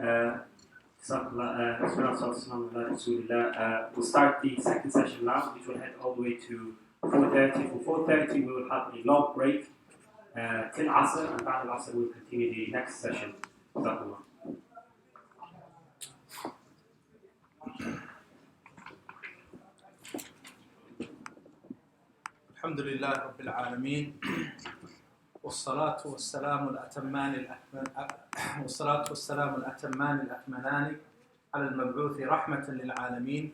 We'll start the second session now, which will head all the way to 4:30. For 4:30, we will have a long break till Asr, and بعد Asr we'll continue the next session. الحمد لله رب العالمين والصلاة والسلام الأتمان الأكملان على المبعوث رحمة للعالمين.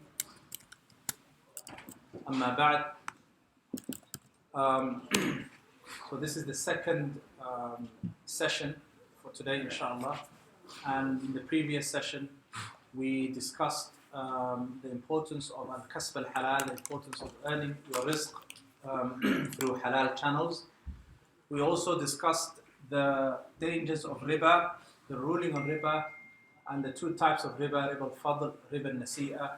أما بعد. So this is the second session for today, inshallah. And in the previous session, we discussed the importance of al-kasb al-halal, the importance of earning your rizq through halal channels. We also discussed the dangers of riba, the ruling on riba, and the two types of riba, riba al-fadl, riba al-nasi'a.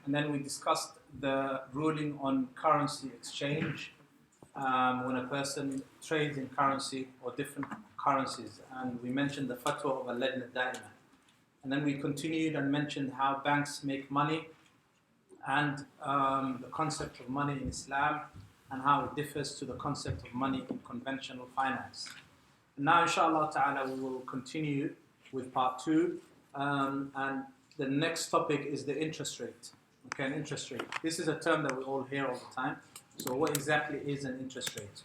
And then we discussed the ruling on currency exchange, when a person trades in currency or different currencies. And we mentioned the fatwa of al-lajna da'ima. And then we continued and mentioned how banks make money and the concept of money in Islam, and how it differs to the concept of money in conventional finance. And now, inshallah ta'ala, we will continue with part 2. And the next topic is the interest rate. Okay, an interest rate. This is a term that we all hear all the time. So what exactly is an interest rate?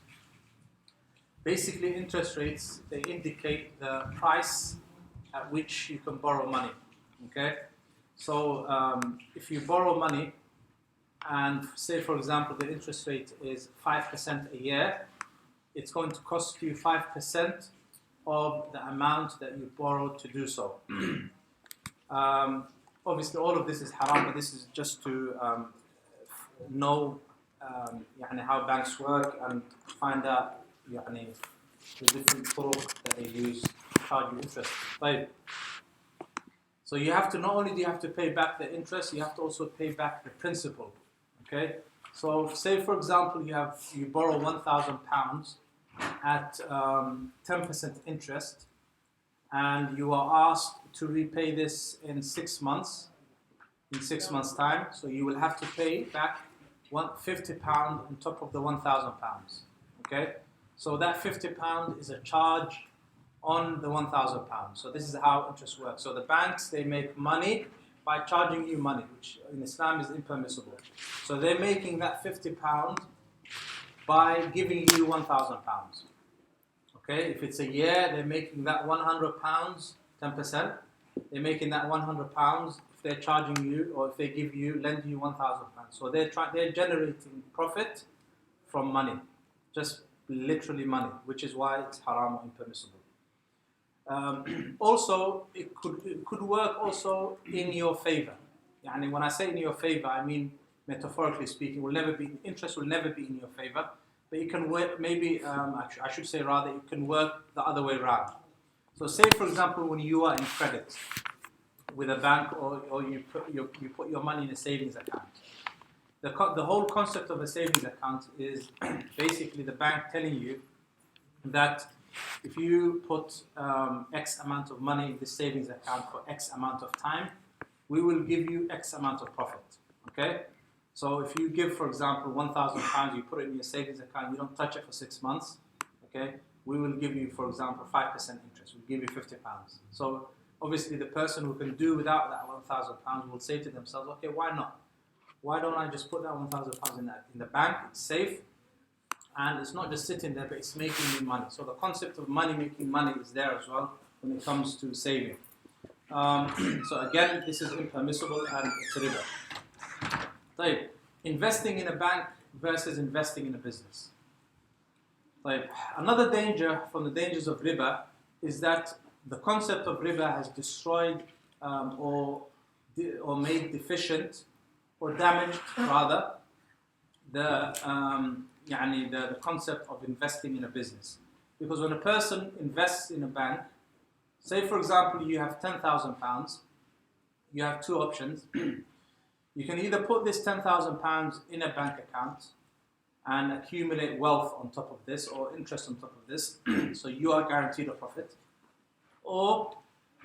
Basically, interest rates, they indicate the price at which you can borrow money. Okay? So if you borrow money, and say, for example, the interest rate is 5% a year, it's going to cost you 5% of the amount that you borrowed to do so. Obviously, all of this is haram, but this is just to know how banks work and find out the different turuq that they use to charge you interest. Right? So you have to, not only do you have to pay back the interest, you have to also pay back the principal. Okay, so say for example you borrow £1,000 at 10% interest, and you are asked to repay this in 6 months. In 6 months' time, so you will have to pay back £50 on top of the £1,000. Okay, so that £50 is a charge on the £1,000. So this is how interest works. So the banks, they make money by charging you money, which in Islam is impermissible. So they're making that £50 by giving you £1,000. Okay, if it's a year, they're making that £100, 10%. They're making that £100 if they're charging you, or if they lend you £1,000. So they're generating profit from money, just literally money, which is why it's haram or impermissible. Also, it could work also in your favor. When I say in your favor, I mean metaphorically speaking. Interest will never be in your favor, but you can work. Maybe I should say rather, it can work the other way around. So, say for example, when you are in credit with a bank, or you put your money in a savings account. The whole concept of a savings account is basically the bank telling you that if you put X amount of money in this savings account for X amount of time, we will give you X amount of profit. Okay? So if you give, for example, £1,000, you put it in your savings account, you don't touch it for 6 months, okay? We will give you, for example, 5% interest. We'll give you £50. So obviously the person who can do without that £1,000 will say to themselves, okay, why not? Why don't I just put that £1,000 in the bank? It's safe. And it's not just sitting there, but it's making me money. So the concept of money making money is there as well when it comes to saving. So again, this is impermissible and it's riba. So investing in a bank versus investing in a business. So another danger from the dangers of riba is that the concept of riba has destroyed or made deficient or damaged rather the concept of investing in a business. Because when a person invests in a bank, say for example you have £10,000, you have two options. You can either put this £10,000 in a bank account and accumulate wealth on top of this, or interest on top of this, so you are guaranteed a profit. Or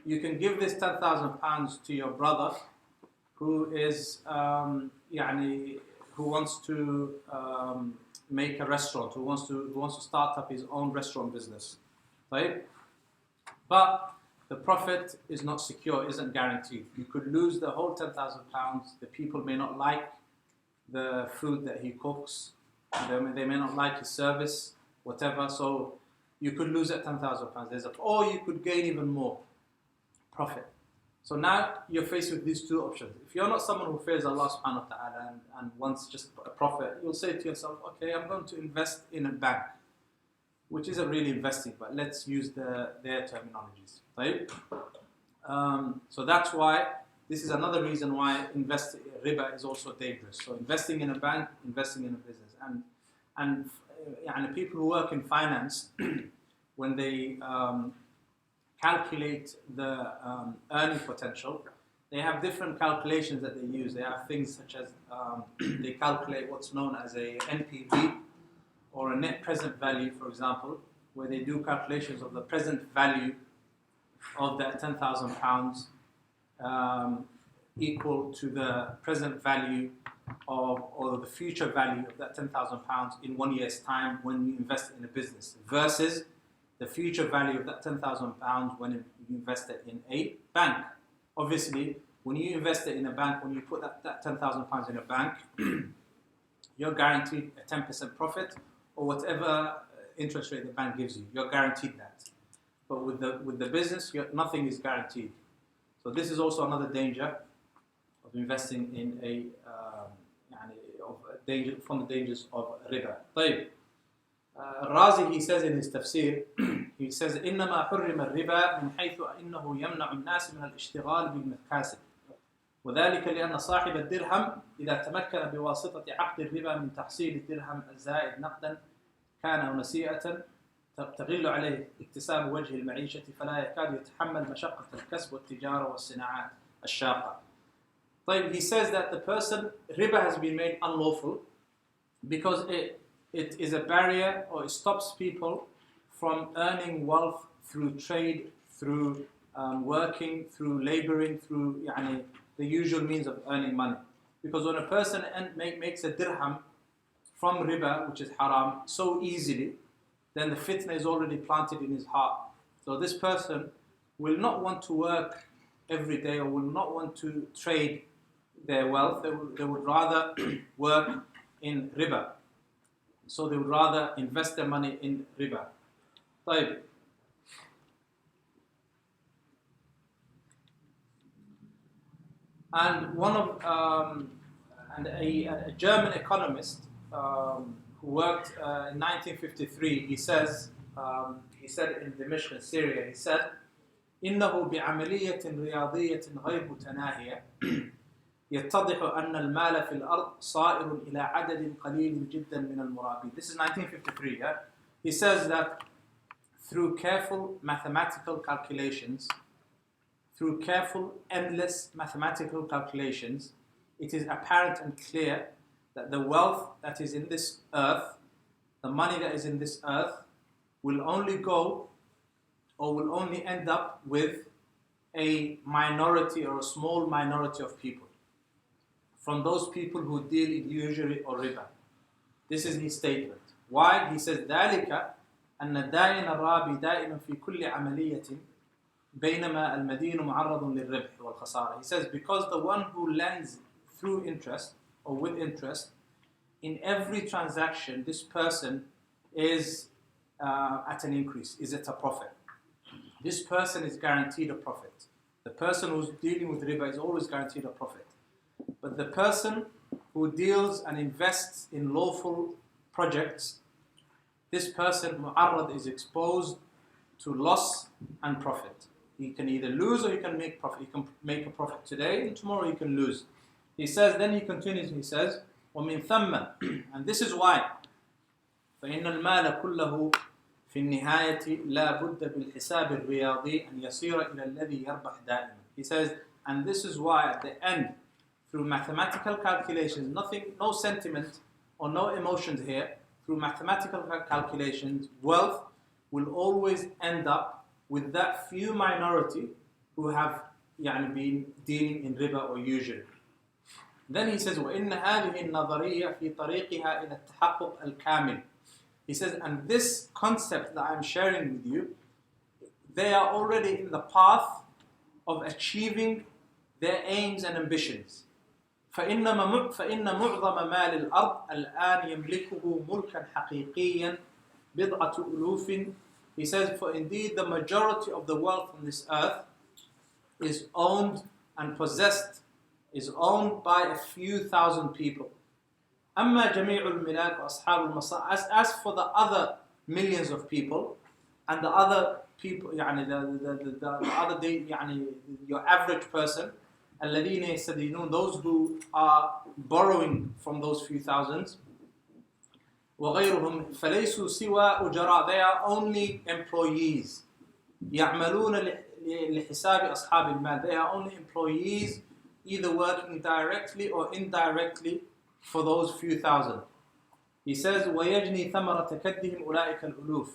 you can give this £10,000 to your brother who is who wants to make a restaurant, who wants to start up his own restaurant business, right? But the profit is not secure, isn't guaranteed. You could lose the whole £10,000. The people may not like the food that he cooks. They may not like his service, whatever. So you could lose that £10,000. Or you could gain even more profit. So now you're faced with these two options. If you're not someone who fears Allah subhanahu wa ta'ala and wants just a profit, you'll say to yourself, okay, I'm going to invest in a bank, which isn't really investing, but let's use their terminologies, right? So that's why, this is another reason why riba is also dangerous. So investing in a bank, investing in a business. And people who work in finance, when they calculate the earning potential, they have different calculations that they use. They have things such as, they calculate what's known as a NPV, or a net present value, for example, where they do calculations of the present value of that £10,000 equal to the present value or the future value of that £10,000 in 1 year's time when you invest in a business, versus the future value of that £10,000 when you invest it in a bank. Obviously, when you invest it in a bank, when you put that £10,000 in a bank, you're guaranteed a 10% profit, or whatever interest rate the bank gives you. You're guaranteed that. But with the business, nothing is guaranteed. So this is also another danger of investing in from the dangers of riba. طيب. Razi, he says in his tafsir, he says إنما حرم الربا من حيث إنه يمنع الناس من الاشتغال بالمكاسب، وذلك لأن صاحب الدرهم إذا تمكن بواسطة عقد الربا من تحصيل الدرهم الزائد نقدا كان أو نسيئة تغل عليه اكتساب وجه المعيشة، فلا يكاد يتحمل مشقة الكسب والتجارة والصناعات الشاقة. طيب, he says that the person, riba has been made unlawful because it is a barrier, or it stops people from earning wealth through trade, through working, through laboring, through the usual means of earning money. Because when a person makes a dirham from riba, which is haram, so easily, then the fitna is already planted in his heart. So this person will not want to work every day, or will not want to trade their wealth. They would rather work in riba. So they would rather invest their money in riba. طيب. And a German economist who worked in 1953, he said in Dimashq in Syria, he said, إنه بعملية رياضية غير متناهية يتضح أن المال في الأرض صائر إلى عدد قليل جدا من المرابين. This is 1953. Yeah? He says that through careful mathematical calculations, through careful, endless mathematical calculations, it is apparent and clear that the wealth that is in this earth, the money that is in this earth, will only go, or will only end up with a minority, or a small minority of people, from those people who deal in usury or riba. This is his statement. Why? He says, ذلك أن الدائن الرابي دائما في كل عملية بينما المدين معرض للربح والخسارة. He says, because the one who lends through interest, or with interest, in every transaction, this person is at an increase, is at a profit. This person is guaranteed a profit. The person who's dealing with riba is always guaranteed a profit. But the person who deals and invests in lawful projects, this person, mu'arrad, is exposed to loss and profit. He can either lose or he can make profit. He can make a profit today and tomorrow he can lose. He says, then he continues, he says, وَمِن ثَمَّ, and this is why, فَإِنَّ الْمَالَ كُلَّهُ في النهاية لا بد بالحساب الرياضي أن يصير إلى الذي يربح دائما. He says, and this is why at the end, through mathematical calculations, no sentiment or no emotions here, through mathematical calculations, wealth will always end up with that few minority who have been dealing in riba or usury. Then he says, وَإِنَّ هَذِهِ النَّظَرِيَّةِ فِي طَرِيقِهَا إِلَى التَّحَقُّقِ الْكَامِلِ. He says, and this concept that I'm sharing with you, they are already in the path of achieving their aims and ambitions. فإن معظم مال الأرض الآن يملكه ملكا حقيقيا بضعة ألوف. He says, for indeed the majority of the wealth on this earth is owned and possessed, is owned by a few thousand people. أما جميع الملاك وأصحاب المصالح, as for the other millions of people and the other people, the other day, your average person, الذين يستدينون, those who are borrowing from those few thousands, وغيرهم فليسوا سوى أجراء, they are only employees. يعملون لحساب أصحاب المال, they are only employees, either working directly or indirectly for those few thousand. He says, وَيَجْنِي ثَمَرَةَ كَدِّهِمْ أُولَٰئِكَ الْأُلُوفِ,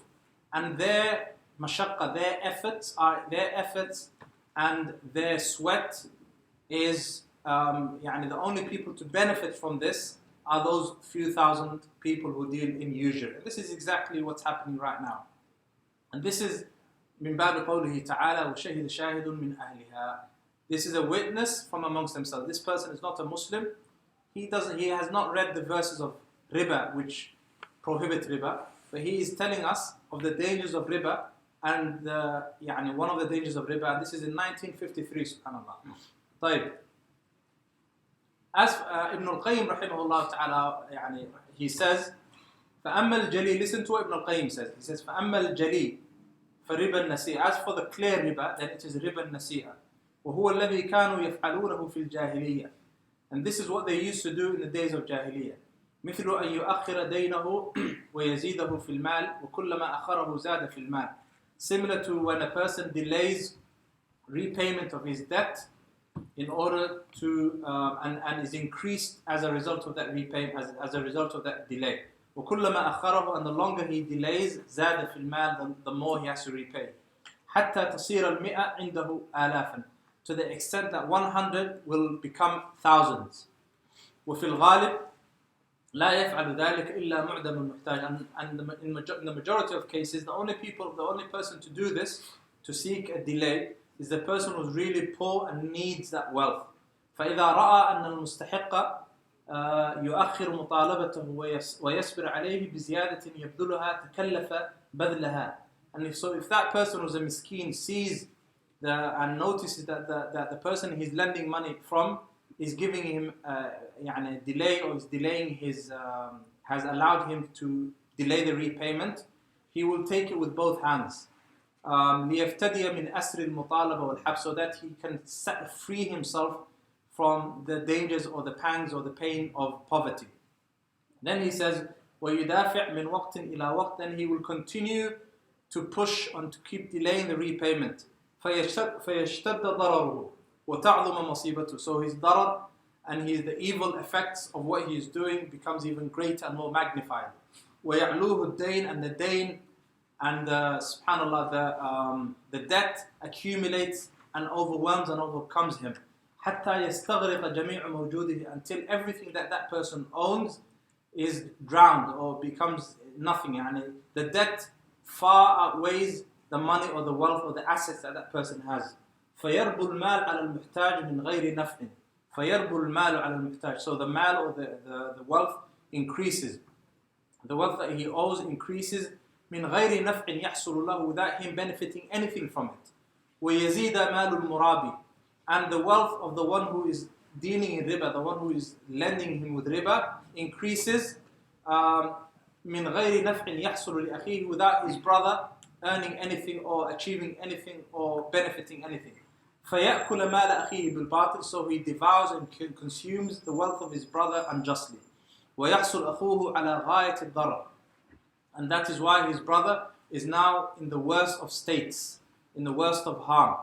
and their mashaqqa, their efforts and their sweat is the only people to benefit from this are those few thousand people who deal in usury. This is exactly what's happening right now. And this is من باب قوله تعالى وشهد شاهد من أهلها. This is a witness from amongst themselves. This person is not a Muslim. He has not read the verses of riba which prohibit riba, but he is telling us of the dangers of riba, and one of the dangers of riba, and this is in 1953, subhanallah. طيب. As Ibn al-Qayyim rahimahullah ta'ala, he says, فَأَمَّا الْجَلِي, listen to what Ibn al-Qayyim says. He says, فَأَمَّا الْجَلِي فَرِبَا النَّسِيئَ, as for the clear riba, then it is riba النَّسِيئَ. وَهُوَ الَّذِي كَانُوا يَفْعَلُونَهُ فِي الْجَاهِلِيَّةِ, and this is what they used to do in the days of Jahiliyyah. مثل أن يؤخر دينه ويزيده في المال وكلما أخره زاد في المال. Similar to when a person delays repayment of his debt in order to and is increased as a result of that repayment, as a result of that delay. وكلما أخره, and the longer he delays زاد في المال, the more he has to repay. حتى تصير المئة عنده آلافا, to the extent that 100 will become thousands. وفي الغالب لا يفعل ذلك إلا معدم المحتاج, and in the majority of cases, the only person to do this, to seek a delay, is the person who's really poor and needs that wealth. فإذا رأى أن المستحق يؤخر مطالبته ويصبر عليه بزيادة يبذلها تكلف بذلها. And if that person who's a miskin sees and notices that the person he's lending money from is giving him a delay, or is delaying his, has allowed him to delay the repayment, he will take it with both hands. ليفتدي من أسر المطالبة والحبس, so that he can free himself from the dangers or the pangs or the pain of poverty. Then he says, ويدافع من وقت إلى وقت, then he will continue to push on to keep delaying the repayment. فيشتد ضرره وتعظم مصيبته, so his darar and the evil effects of what he is doing becomes even greater and more magnified. ويعلوه الدين, and the dain and subhanallah, the debt accumulates and overwhelms and overcomes him. حتى يستغرق جميع موجوده, until everything that person owns is drowned or becomes nothing. The debt far outweighs the money or the wealth or the assets that person has. فيربو المال على المحتاج من غير نفع. فيربو المال على المحتاج, so the mal or the wealth increases. The wealth that he owes increases من غير نفع يحصل له, without him benefiting anything from it. ويزيد مال المرابي, and the wealth of the one who is dealing in riba, the one who is lending him with riba, increases من غير نفع يحصل لأخيه, without his brother earning anything or achieving anything or benefiting anything. فيأكل مال أخيه بالباطل, so he devours and consumes the wealth of his brother unjustly. ويحصل أخوه على غاية الضرر, and that is why his brother is now in the worst of states, in the worst of harm.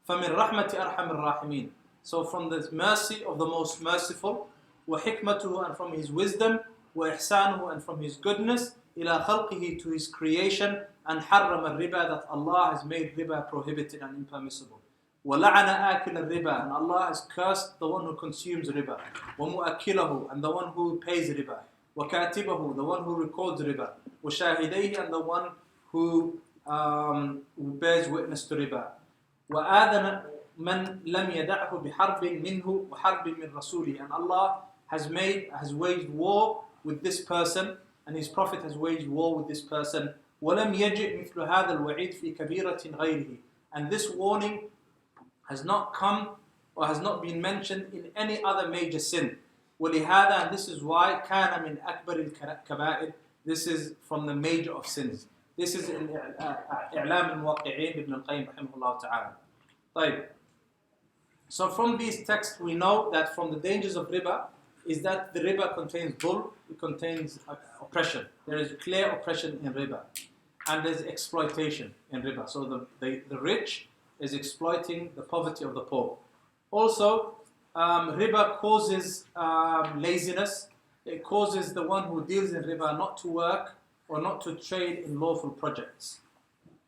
فمن رحمة أرحم الراحمين, so from the mercy of the most merciful, وحكمته, and from his wisdom, وإحسانه, and from his goodness, إلى خلقه, to his creation, and حرم الربا, that Allah has made riba prohibited and impermissible. وَلَعَنَ آكِلَ الرِّبَى, and Allah has cursed the one who consumes riba. وَمُؤَكِّلَهُ, and the one who pays riba. وَكَاتِبَهُ, the one who records riba. وَشَاهِدَيْهِ, and the one who bears witness to riba. وَآذَنَ مَنْ لَمْ يَدَعْهُ بِحَرْبٍ مِنْهُ وَحَرْبٍ مِنْ رَسُولِهِ, and Allah has waged war with this person, and His Prophet has waged war with this person. وَلَمْ يَجِئْ مِثْلُ هَذَا الْوَعِيدِ فِي كَبِيرَةٍ غَيْرِهِ, and this warning has not come or has not been mentioned in any other major sin. وَلِهَذَا, and this is why كَانَ مِنْ أَكْبَرِ الْكَبَائِرِ, this is from the major of sins. This is in إعلام الموقعين ابن القيم رحمه الله تعالى. طيب. So from these texts we know that from the dangers of riba is that the riba contains dhulm, it contains oppression. There is clear oppression in riba. And there's exploitation in riba. So the rich is exploiting the poverty of the poor. Also, riba causes laziness. It causes the one who deals in riba not to work or not to trade in lawful projects.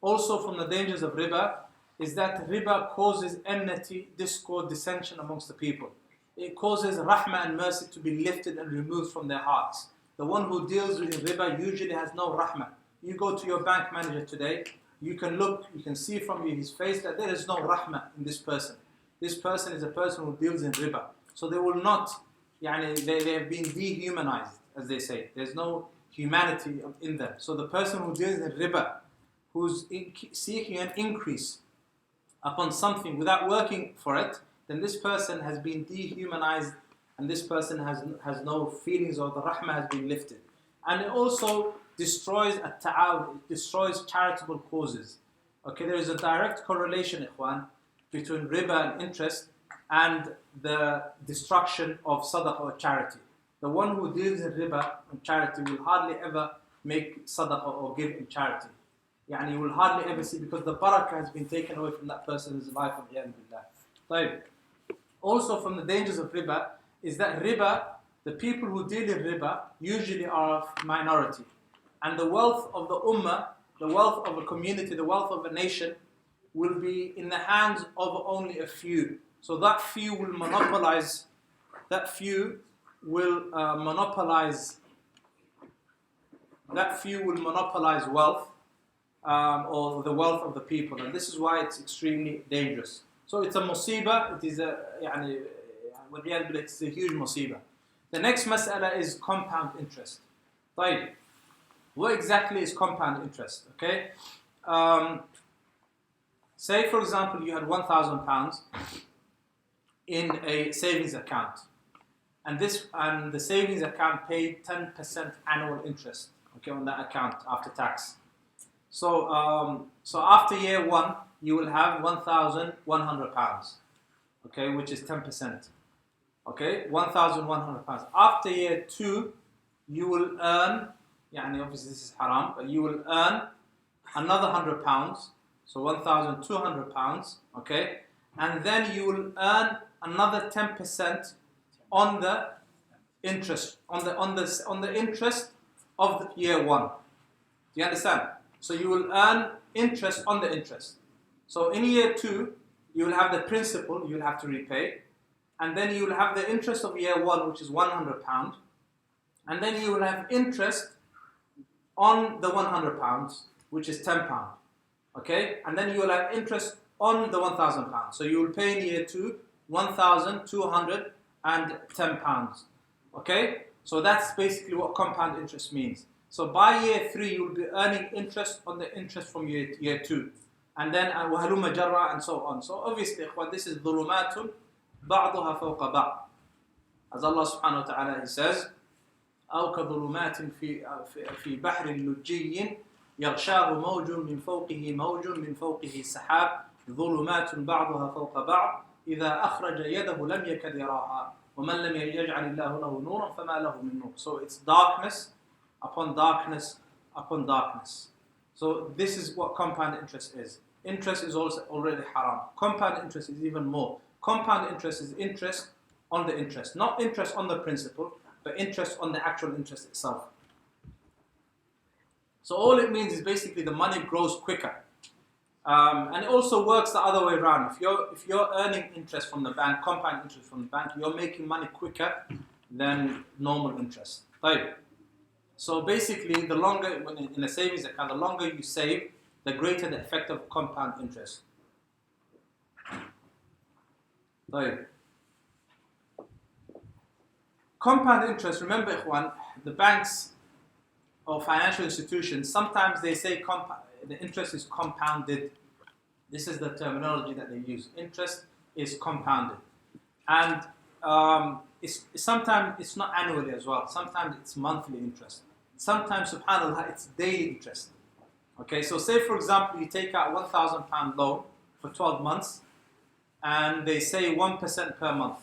Also, from the dangers of riba is that riba causes enmity, discord, dissension amongst the people. It causes rahmah and mercy to be lifted and removed from their hearts. The one who deals with riba usually has no rahmah. You go to your bank manager today, you can see from his face that there is no rahmah in this person. This person is a person who deals in riba. So they will not, they have been dehumanized, as they say. There's no humanity in them. So the person who deals in riba, who's seeking an increase upon something without working for it, then this person has been dehumanized and this person has no feelings, or the rahmah has been lifted. And it also destroys at-ta'awun, it destroys charitable causes. Okay, there is a direct correlation, ikhwan, between riba and interest and the destruction of sadaqah or charity. The one who deals in riba and charity will hardly ever make sadaqah or give in charity. You will hardly ever see, because the barakah has been taken away from that person's life. Also from the dangers of riba is that riba, the people who deal in riba usually are of minority. And the wealth of the ummah, the wealth of a community, the wealth of a nation will be in the hands of only a few. So that few will monopolize wealth, or the wealth of the people, and this is why it's extremely dangerous. So it's a musibah, it's a huge musibah. The next mas'ala is compound interest. طيب. What exactly is compound interest? Okay. Say for example you had £1,000 in a savings account, and the savings account paid 10% annual interest, okay, on that account after tax. So after year one, you will have £1,100, okay, which is 10%. Okay, £1,100. After year two, you will earn, obviously this is haram, but you will earn another £100, so £1,200, okay, and then you will earn another 10% on the interest, on the interest of the year one. Do you understand? So you will earn interest on the interest. So in year two, you will have the principal you will have to repay, and then you will have the interest of year one, which is £100, and then you will have interest on the £100, which is £10. Okay, and then you will have interest on the £1,000. So you will pay in year two £1,210. Okay, so that's basically what compound interest means. So by year three, you will be earning interest on the interest from year two, and then وَهَلُمَّ جَرَّ and so on. So obviously, this is ظُلُمَاتٌ بَعْضُهَا فَوْقَ بَعْضٍ. As Allah subhanahu wa ta'ala, He says, أَوْ كَظُلُمَاتٍ فِي بَحْرٍ لُجِّيٍّ يَغْشَاهُ مَوْجٌ مِّن فَوْقِهِ مَوْجٌ مِّن فَوْقِهِ سَحَابٌ ظُلُمَاتٌ بَعْضُهَا فَوْقَ بَعْضٍ إِذَا أَخْرَجَ يَدَهُ لَمْ يَكَدْ يَرَاهَا وَمَنْ لَمْ يَجْعَلِ اللَّهُ لَهُ نُورًا فَمَا لَهُ مِن نُورٍ. So it's darkness upon darkness upon darkness. So this is what compound interest is. Interest is also already haram. Compound interest is even more. Compound interest is interest on the interest. Not interest on the principal, but interest on the actual interest itself. So all it means is basically the money grows quicker. And it also works the other way around. If you're earning interest from the bank, compound interest from the bank, you're making money quicker than normal interest. Right? So basically, the longer in a savings account, the longer you save, the greater the effect of compound interest. Right? Compound interest. Remember, Ikhwan, the banks or financial institutions, sometimes they say the interest is compounded. This is the terminology that they use. Interest is compounded. And sometimes it's not annually as well. Sometimes it's monthly interest. Sometimes, subhanAllah, it's daily interest. Okay, so say for example, you take out £1,000 loan for 12 months and they say 1% per month.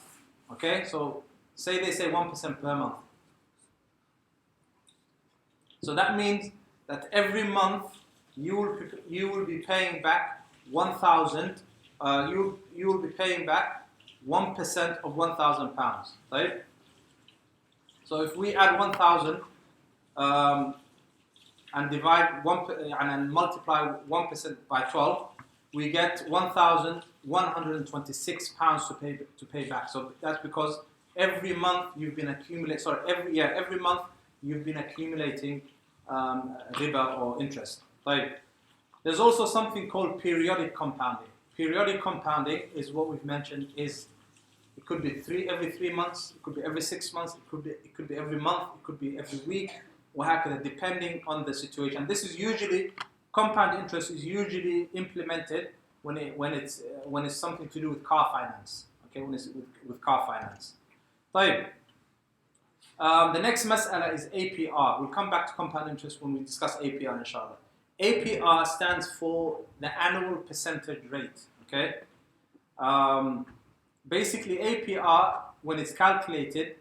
Okay, so say they say 1% per month. So that means that every month you will be paying back 1,000. You will be paying back 1% of £1,000, right? So if we add 1,000 and divide and multiply 1% by 12, we get £1,126 to pay back. So that's because every month you've been accumulating. Every month you've been accumulating riba or interest. Right? There's also something called periodic compounding. Periodic compounding is what we've mentioned. It could be every 3 months. It could be every 6 months. It could be every month. It could be every week. Depending on the situation. This is usually compound interest is usually implemented when it's something to do with car finance. Okay, when it's with car finance. طيب. The next mas'ala is APR. We'll come back to compound interest when we discuss APR, inshallah. APR stands for the annual percentage rate. Okay. Basically, APR, when it's calculated,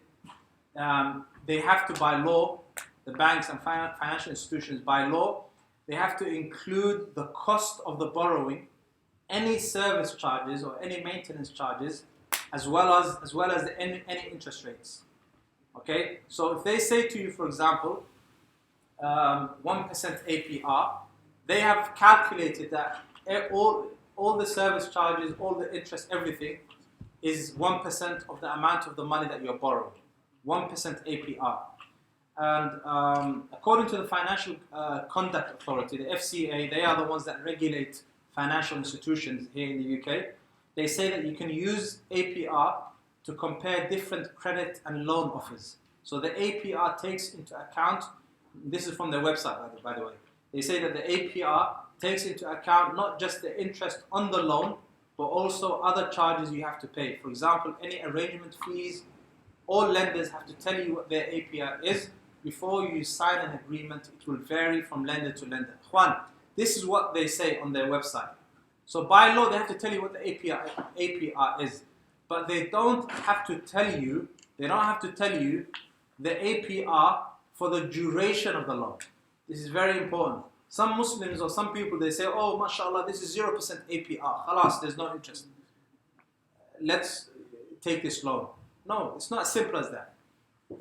they have to, by law, the banks and financial institutions, by law, they have to include the cost of the borrowing, any service charges or any maintenance charges, as well as any interest rates. Okay, so if they say to you, for example, 1% APR, they have calculated that all the service charges, all the interest, everything is 1% of the amount of the money that you're borrowing. 1% APR. And according to the Financial Conduct Authority, the FCA, they are the ones that regulate financial institutions here in the UK. They say that you can use APR to compare different credit and loan offers. So the APR takes into account, this is from their website by the way, they say that the APR takes into account not just the interest on the loan, but also other charges you have to pay. For example, any arrangement fees. All lenders have to tell you what their APR is before you sign an agreement. It will vary from lender to lender. Juan, this is what they say on their website. So by law, they have to tell you what the APR is, but they don't have to tell you the APR for the duration of the loan. This is very important. Some Muslims or some people, they say, oh, mashallah, this is 0% APR. Khalas, there's no interest. Let's take this loan. No, it's not as simple as that.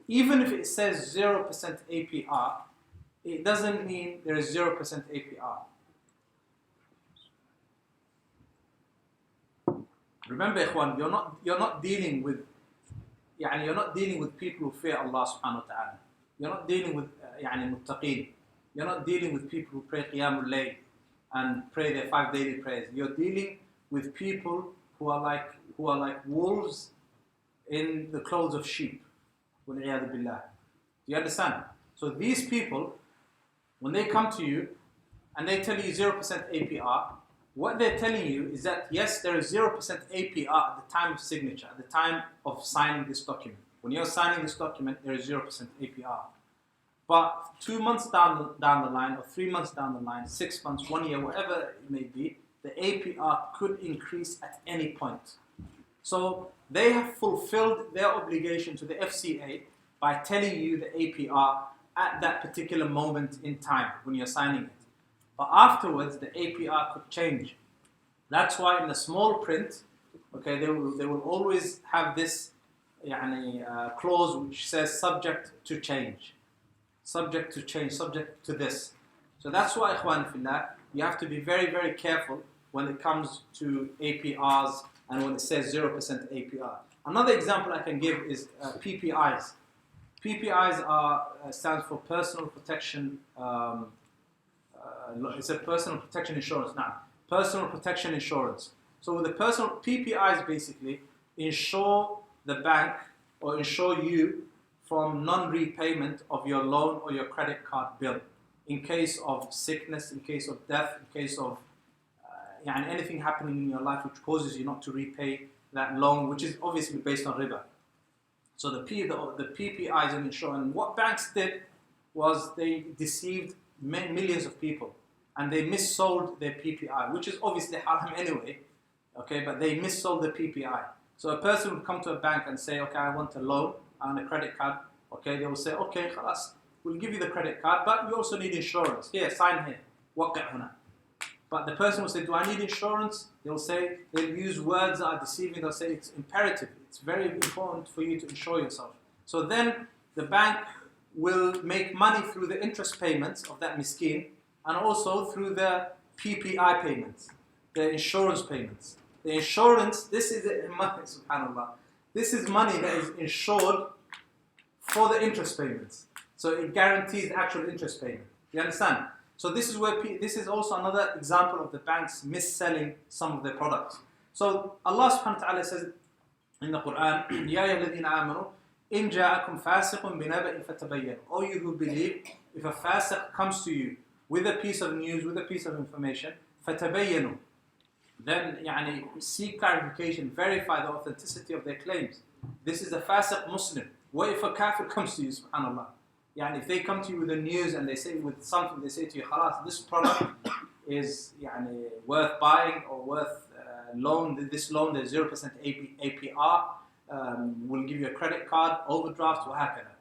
Even if it says 0% APR, it doesn't mean there is 0% APR. Remember, ikhwan, you're not dealing with people who fear Allah subhanahu wa ta'ala. You're not dealing with muttaqeen. You're not dealing with people who pray qiyamul layl and pray their 5 daily prayers. You're dealing with people who are like wolves in the clothes of sheep. Do you understand? So these people, when they come to you and they tell you 0% APR, what they're telling you is that yes, there is 0% APR at the time of signature, at the time of signing this document. When you're signing this document, there is 0% APR. But 2 months down the line, or 3 months down the line, 6 months, 1 year, whatever it may be, the APR could increase at any point. So they have fulfilled their obligation to the FCA by telling you the APR at that particular moment in time when you're signing it. But afterwards, the APR could change. That's why in the small print, okay, they will always have this clause which says subject to change. Subject to change, subject to this. So that's why, ikhwan fillah, you have to be very, very careful when it comes to APRs and when it says 0% APR. Another example I can give is PPIs. PPIs stands for Personal Protection. It's a Personal Protection Insurance. Now, Personal Protection Insurance. So with the personal PPIs, basically insure the bank or insure you from non-repayment of your loan or your credit card bill in case of sickness, in case of death, in case of anything happening in your life which causes you not to repay that loan, which is obviously based on riba. So the PPIs and insurance, what banks did was they deceived millions of people and they missold their PPI, which is obviously haram anyway, okay, but they missold the PPI. So a person would come to a bank and say, okay, I want a loan and a credit card, okay, they will say, okay, khalas, we'll give you the credit card, but you also need insurance. Here, sign here, waqi' huna. But the person will say, do I need insurance? They'll use words that are deceiving. They'll say it's imperative. It's very important for you to insure yourself. So then the bank will make money through the interest payments of that miskin and also through the PPI payments, the insurance payments. The insurance, this is money, subhanAllah. This is money that is insured for the interest payments. So it guarantees the actual interest payment. You understand? So this is also another example of the banks mis-selling some of their products. So Allah subhanahu wa ta'ala says in the Quran, Ya ayyuhalladhina amanu, in ja'akum fasiqun binaba'in fatabayyanu. O you who believe, if a fasiq comes to you with a piece of news, with a piece of information, fatabayyanu, then seek clarification, verify the authenticity of their claims. This is a fasiq Muslim. What if a kafir comes to you, subhanAllah? If they come to you with the news and they say with something, they say to you, khalas, this product is worth buying or worth loan. This loan, there's 0% APR. We'll give you a credit card, overdraft, وهكذا.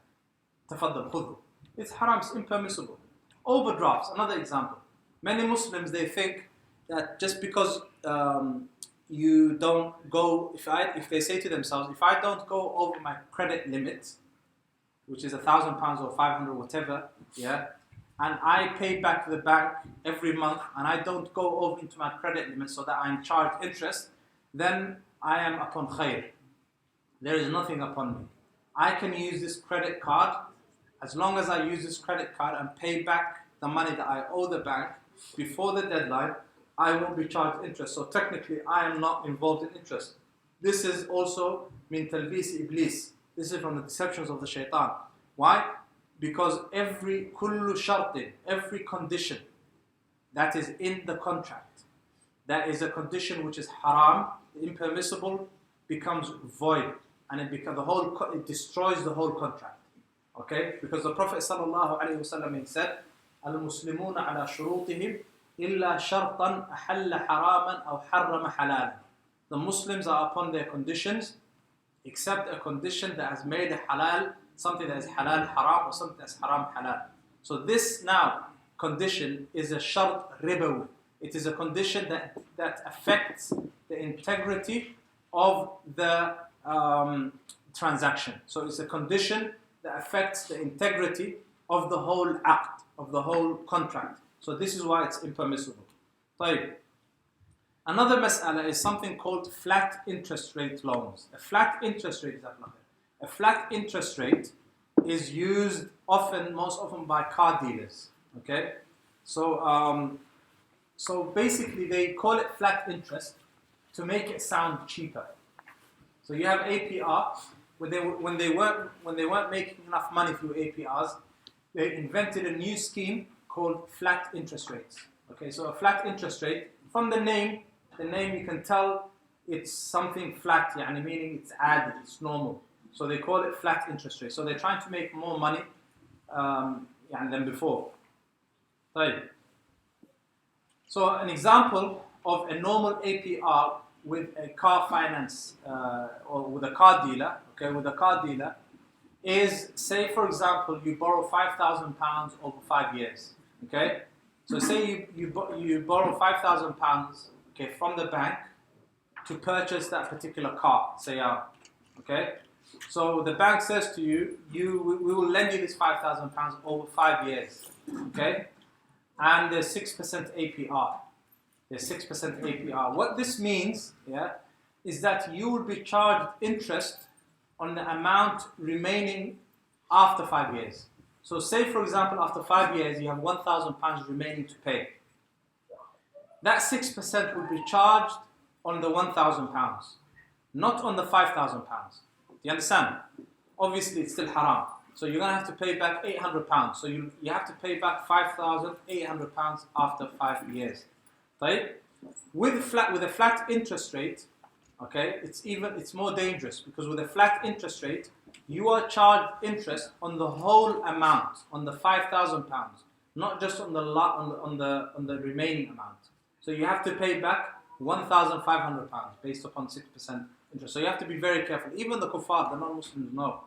تفضل خذوا. It's haram, it's impermissible. Overdrafts, another example. Many Muslims, they think that just because you don't go, if they say to themselves, if I don't go over my credit limit, which is £1,000 or 500, whatever, yeah, and I pay back to the bank every month, and I don't go over into my credit limit so that I'm charged interest, then I am upon khair. There is nothing upon me. I can use this credit card. As long as I use this credit card and pay back the money that I owe the bank before the deadline, I won't be charged interest. So technically, I am not involved in interest. This is also min talbis iblis. This is from the deceptions of the shaitan. Why? Because every kullu shartin, every condition that is in the contract, that is a condition which is haram, impermissible, becomes void, and it destroys the whole contract. Okay? Because the Prophet ﷺ said, "Al-Muslimuna ala shurutihim illa shartan ahalla haraman aw harrama halalan." The Muslims are upon their conditions, except a condition that has made halal something that is halal haram or something that is haram halal. So this now condition is a shart ribawi. It is a condition that affects the integrity of the transaction. So it's a condition that affects the integrity of the whole act, of the whole contract. So this is why it's impermissible. طيب. Another mas'ala is something called flat interest rate loans. A flat interest rate is used most often by car dealers. Okay, so basically they call it flat interest to make it sound cheaper. So you have APR. When they weren't making enough money through APRs, they invented a new scheme called flat interest rates. Okay, so a flat interest rate, from the name you can tell it's something flat, meaning it's added, it's normal. So they call it flat interest rate. So they're trying to make more money than before. Right. So an example of a normal APR with a car finance or with a car dealer, is, say for example, you borrow £5,000 over 5 years. Okay, so say you borrow £5,000, okay, from the bank to purchase that particular car, sayara. Okay, so the bank says to you, we will lend you this £5,000 over 5 years. Okay, and there's 6% APR. There's 6% APR. What this means, is that you will be charged interest on the amount remaining after 5 years. So say, for example, after 5 years, you have £1,000 remaining to pay. That 6% will be charged on the £1,000, not on the £5,000. Do you understand? Obviously, it's still haram. So you're going to have to pay back £800. So you have to pay back £5,800 after 5 years. Right? With a flat interest rate, okay, it's more dangerous, because with a flat interest rate, you are charged interest on the whole amount, on the £5,000, not just on the remaining amount. So you have to pay back £1,500 based upon 6% interest. So you have to be very careful. Even the kuffar, the non-Muslims know,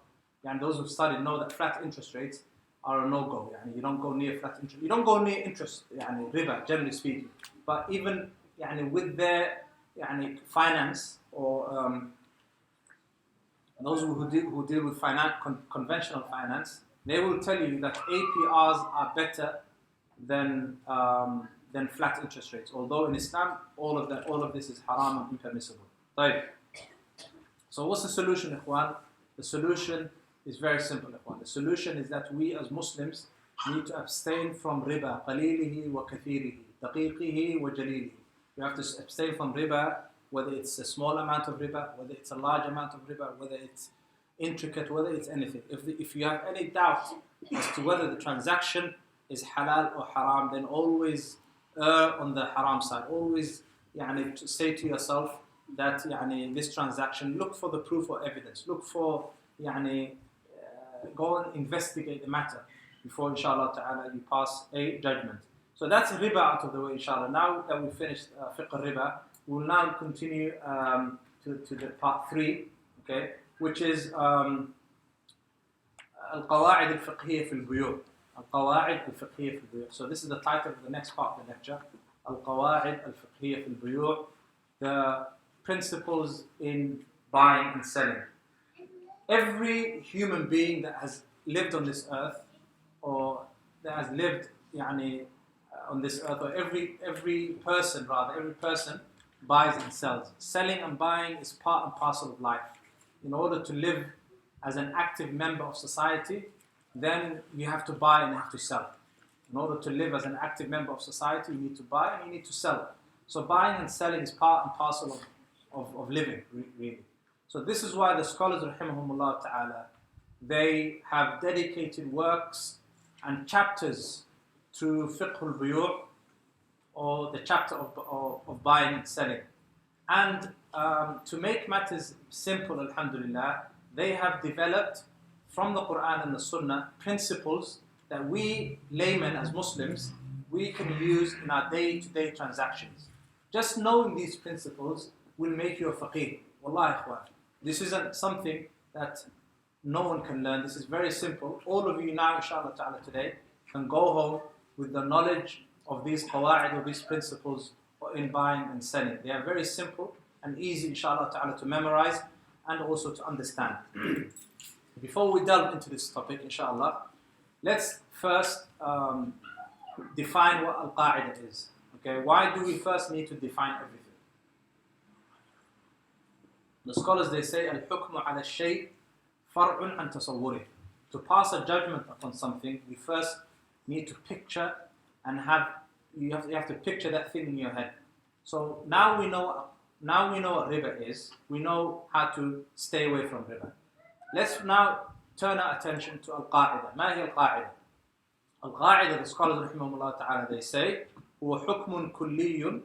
and those who've studied know that flat interest rates are a no-go. You don't go near flat interest. You don't go near interest, riba, generally speaking. But even with their finance, or those who deal with conventional finance, they will tell you that APRs are better than flat interest rates. Although in Islam, all of this is haram and impermissible. Right. So what's the solution, ikhwan? The solution is very simple, ikhwan. The solution is that we as Muslims need to abstain from riba, qalilihi wa kathirihi, daqiqihi wa jalilihi. You have to abstain from riba, whether it's a small amount of riba, whether it's a large amount of riba, whether it's intricate, whether it's anything. If you have any doubt as to whether the transaction is halal or haram, then always err on the haram side. Always to say to yourself that this transaction, look for the proof or evidence. Look for, go and investigate the matter before, inshallah ta'ala, you pass a judgment. So that's riba out of the way, inshallah. Now that we've finished fiqh riba, we'll now continue to the part 3, okay, which is al-qawa'id al-fiqhiyya fi al-buyu'. Al-qawa'id al-fiqhiyya fi al-buyu'. So this is the title of the next part of the lecture. Al-qawa'id al-fiqhiyya fi al-buyu'. The principles in buying and selling. Every human being that has lived on this earth, or that has lived on this earth, or every person buys and sells. Selling and buying is part and parcel of life. In order to live as an active member of society, then you have to buy and you have to sell. In order to live as an active member of society, you need to buy and you need to sell. So buying and selling is part and parcel of living, really. So this is why the scholars, rahimahumullah ta'ala, they have dedicated works and chapters to fiqh al-buyu', or the chapter of buying and selling. And to make matters simple, alhamdulillah, they have developed from the Quran and the Sunnah principles that we laymen as Muslims, we can use in our day-to-day transactions. Just knowing these principles will make you a faqih. Wallahi ikhwan. This isn't something that no one can learn. This is very simple. All of you now, inshallah ta'ala, today can go home with the knowledge of these qawa'id, of these principles in buying and selling. They are very simple and easy, inshallah ta'ala, to memorize and also to understand. Before we delve into this topic, inshallah, let's first define what al-qa'idah is. Okay, why do we first need to define everything? The scholars, they say, al-hukmu ala shay far'un an tasawwurih. To pass a judgment upon something, we first need to picture and you have to picture that thing in your head. So now we know what riba is. We know how to stay away from riba. Let's now turn our attention to al-qa'idah. Ma hiya al-qa'idah? Al-qa'idah, the scholars rahimahumullah ta'ala, they say, huwa hukmun kulliyun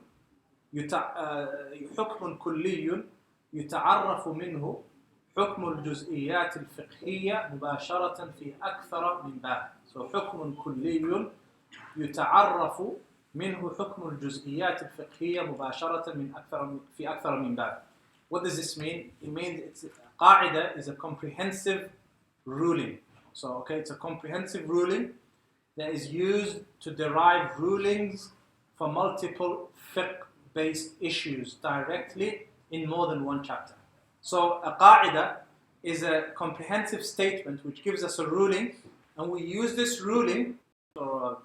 يتعرف منه حكم الجزئيات الفقهية مباشرة في أكثر من باب. So حكم كلي يتعرف منه حكم الجزئيات الفقهية مباشرة في أكثر من باب. What does this mean? It means قاعدة is a comprehensive ruling. So it's a comprehensive ruling that is used to derive rulings for multiple fiqh-based issues directly in more than one chapter. So a qa'idah is a comprehensive statement which gives us a ruling, and we use this ruling, or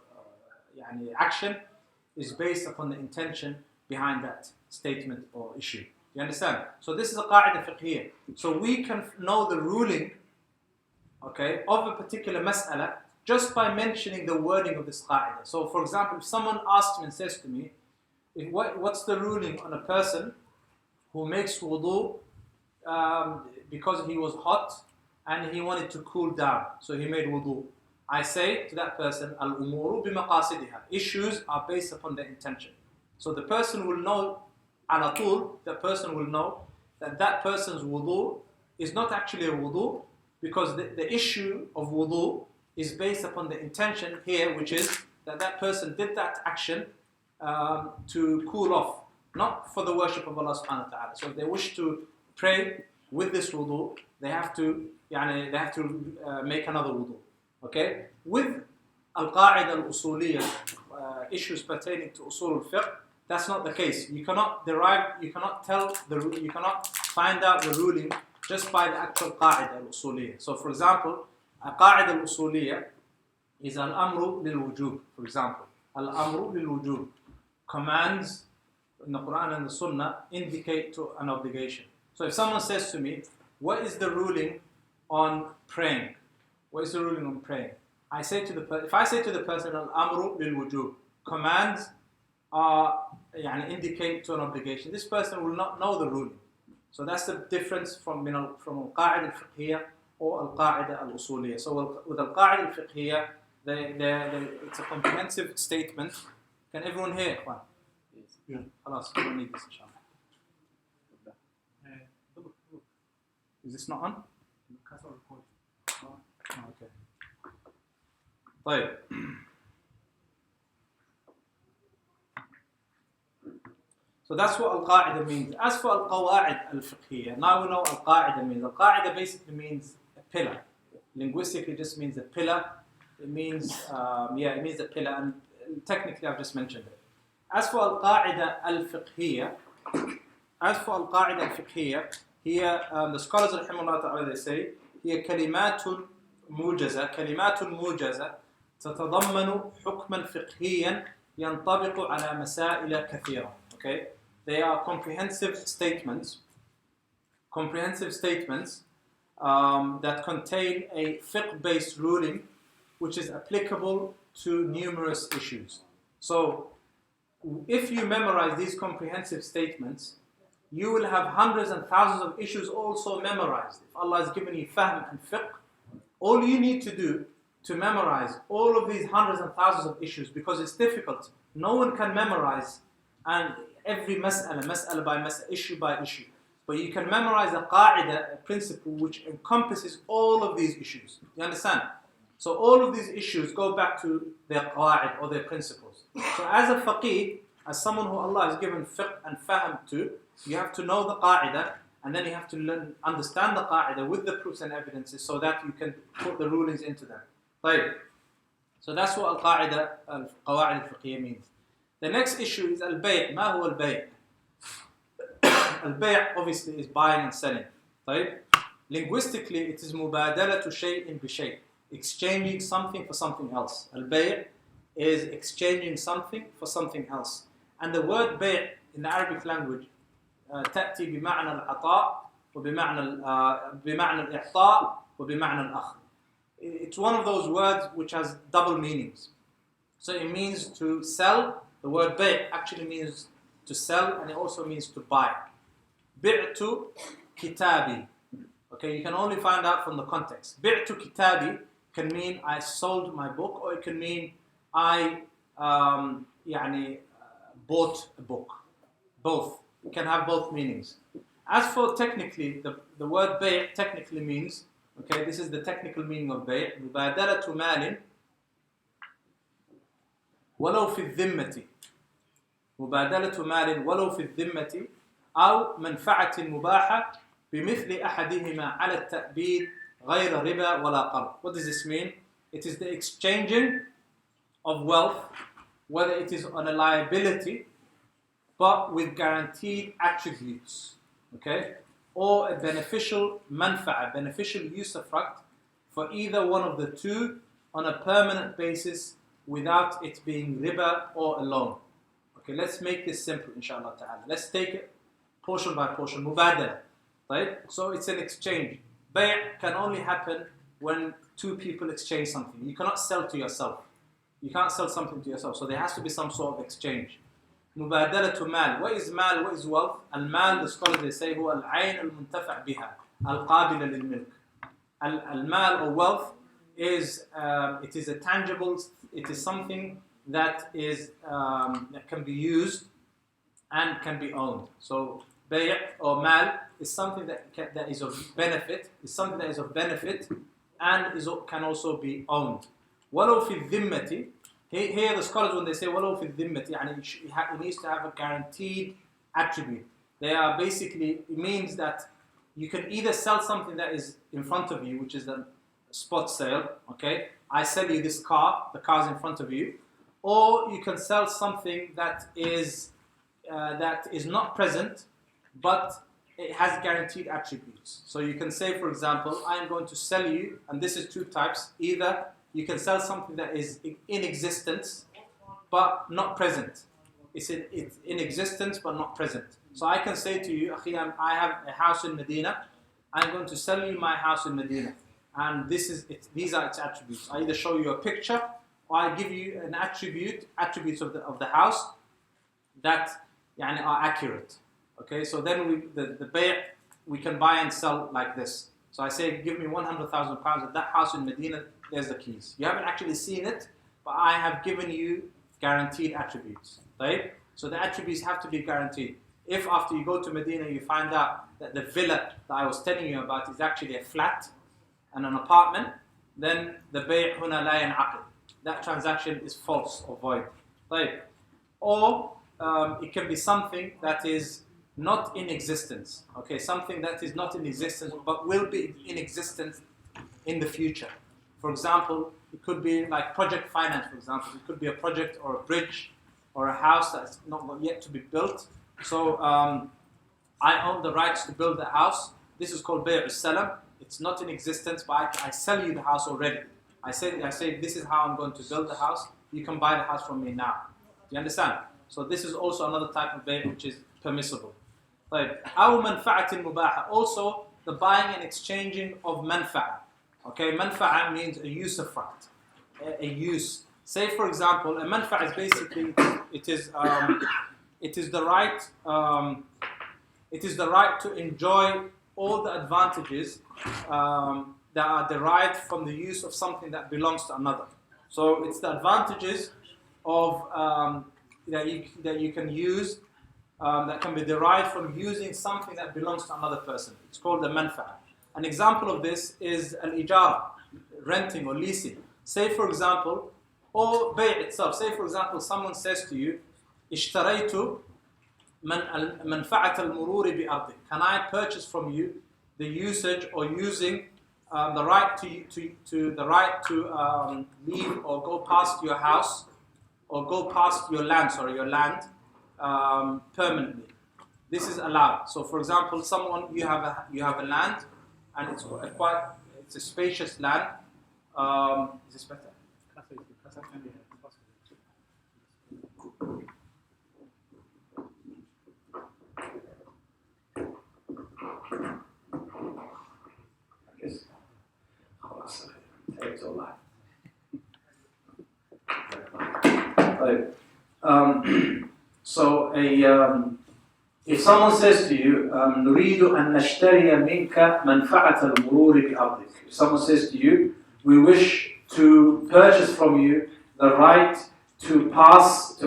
action is based upon the intention behind that statement or issue. You understand? So this is a qa'idah fiqhiyya. So we can know the ruling, okay, of a particular mas'ala just by mentioning the wording of this qa'idah. So for example, if someone asks me and says to me, what's the ruling on a person who makes wudu because he was hot and he wanted to cool down, so he made wudu. I say to that person, al-umuru bimaqasidiha. Issues are based upon the intention. So the person will know, ala tul, the person will know that that person's wudu is not actually a wudu, because the issue of wudu is based upon the intention here, which is that that person did that action to cool off, not for the worship of Allah subhanahu wa ta'ala. So if they wish to pray with this wudu, they have to make another wudu. Okay? With al-qa'ida al-usuliyya, issues pertaining to usul al-fiqh, that's not the case. You cannot find out the ruling just by the actual qa'ida al-usuliyya. So for example, a qa'ida al-usuliyya is al-amru lil-wujub, for example. Al-amru lil-wujub. Commands in the Quran and the Sunnah indicate to an obligation. So if someone says to me, what is the ruling on praying? What is the ruling on praying? If I say to the person, al-amru lil-wujub, commands indicate to an obligation, this person will not know the ruling. So that's the difference from al-qa'ida al-fiqhiyya or al-qa'ida al-usuliyya. So with al-qa'ida al-fiqhiyya, it's a comprehensive statement. Can everyone hear? Yes. Yeah. خلاص, we don't need this, inshallah. Is this not on? Okay. طيب. So that's what al-qa'ida means. As for al-qawa'id al-fiqhiyya, now we know what al-qa'ida means. Al-qa'ida basically means a pillar. Linguistically, it just means a pillar. It means, it means a pillar, and technically I've just mentioned it. As for al-qa'ida al-fiqhiyya, here the scholars rahimahullah ta'ala, they say, هي كلمات موجزة تتضمن حكما فقهيا ينطبق على مسائل كثيرة. Okay, they are comprehensive statements that contain a fiqh-based ruling which is applicable to numerous issues. So if you memorize these comprehensive statements, you will have hundreds and thousands of issues also memorized. If Allah has given you fahm and fiqh, all you need to do to memorize all of these hundreds and thousands of issues, because it's difficult. No one can memorize and every mas'ala by mas'ala, issue by issue. But you can memorize a qa'ida, a principle which encompasses all of these issues. You understand? So all of these issues go back to their qa'id or their principles. So as a faqih, as someone who Allah has given fiqh and fahm to, you have to know the qa'ida, and then you have to understand the qa'ida with the proofs and evidences so that you can put the rulings into them. Right. So that's what al-qa'ida, al-qawa'id al-fiqhiyya means. The next issue is al-bay'. Ma huwa al-bay'? Al-bay' obviously is buying and selling. Right? Linguistically, it is mubadalatu shay'in bi shay', exchanging something for something else. Al-bay' is exchanging something for something else. And the word bay' in the Arabic language تأتي بمعنى العطاء بمعنى الإعطاء وبمعنى الأخذ. It's one of those words which has double meanings. So it means to sell. The word bay' actually means to sell, and it also means to buy. Bi'tu kitabi. Okay, you can only find out from the context. Bi'tu kitabi can mean I sold my book, or it can mean I bought a book. Both. It can have both meanings. As for technically, the word bay' technically means, okay, this is the technical meaning of bay', مبادلة مال ولو في الذمة. مبادلة مال ولو في الذمة أو منفعة مباحة بمثل أحدهما على التأبيد غير ربا ولا قرض. What does this mean? It is the exchanging of wealth, whether it is on a liability but with guaranteed attributes, okay, or a beneficial manfa'a, beneficial usufruct for either one of the two on a permanent basis without it being riba or a loan. Okay, let's make this simple, inshallah ta'ala. Let's take it portion by portion. Mubadala. Right? So it's an exchange. Bay' can only happen when two people exchange something. You cannot sell to yourself. You can't sell something to yourself. So there has to be some sort of exchange. Mubadala to mal. What is mal? What is wealth? Al-mal, the scholars they say, هو العين المنتفع بها القابلة للملك. Al-mal or wealth is it is a tangible. It is something that is that can be used and can be owned. So bay' or mal is something that is of benefit. Is something that is of benefit and can also be owned. ولو في الذمة. Here the scholars, when they say ولو في الذمة, it needs to have a guaranteed attribute. They are basically, it means that you can either sell something that is in front of you, which is a spot sale. Okay, I sell you this car. The car is in front of you. Or you can sell something that is not present, but it has guaranteed attributes. So you can say, for example, I am going to sell you, and this is two types. Either you can sell something that is in existence, but not present. It's in existence, but not present. So I can say to you, Akhi, I have a house in Medina. I'm going to sell you my house in Medina. And these are its attributes. I either show you a picture, or I give you an attributes of the house that are accurate. Okay, so then the bay' we can buy and sell like this. So I say, give me £100,000 at that house in Medina, there's the keys. You haven't actually seen it, but I have given you guaranteed attributes. Right? So the attributes have to be guaranteed. If after you go to Medina you find out that the villa that I was telling you about is actually a flat and an apartment, then the bay' huna la yan'aqid. That transaction is false or void. Right? Or it can be something that is not in existence. Okay, something that is not in existence but will be in existence in the future. For example, it could be like project finance, for example. It could be a project or a bridge or a house that's not yet to be built. So I own the rights to build the house. This is called bay' al-salam. It's not in existence, but I sell you the house already. I say this is how I'm going to build the house. You can buy the house from me now. Do you understand? So this is also another type of bay' which is permissible. أو منفعة مباحة. Also the buying and exchanging of manfa'a. Okay, manfa'a means a use of right. A use. Say for example, a manfa'a is basically it is the right to enjoy all the advantages that are derived from the use of something that belongs to another. So it's the advantages of that you can use that can be derived from using something that belongs to another person. It's called the manfa'a. An example of this is al-ijara, renting or leasing. Say for example, or bay' itself. Say for example, someone says to you, اشتريت منفعة المرور بأرضك. Can I purchase from you the usage or using the right to leave or go past your house or go past your land, permanently. This is allowed. So for example, you have a land and it's a spacious land. Is this better? So if someone says to you, نريد أن نشتري منك منفعة المرور بأرضك. If someone says to you, we wish to purchase from you the right to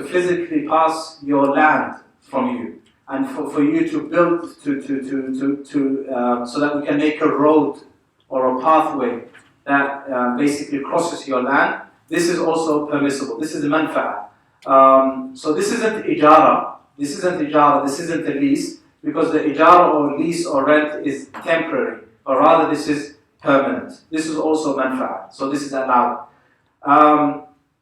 physically pass your land from you, and for you to build so that we can make a road or a pathway that basically crosses your land. This is also permissible. This is a manfa'a. So this isn't ijara. This isn't a lease, because the ijara or lease or rent is temporary, or rather this is permanent. This is also manfa'a. So this is allowed.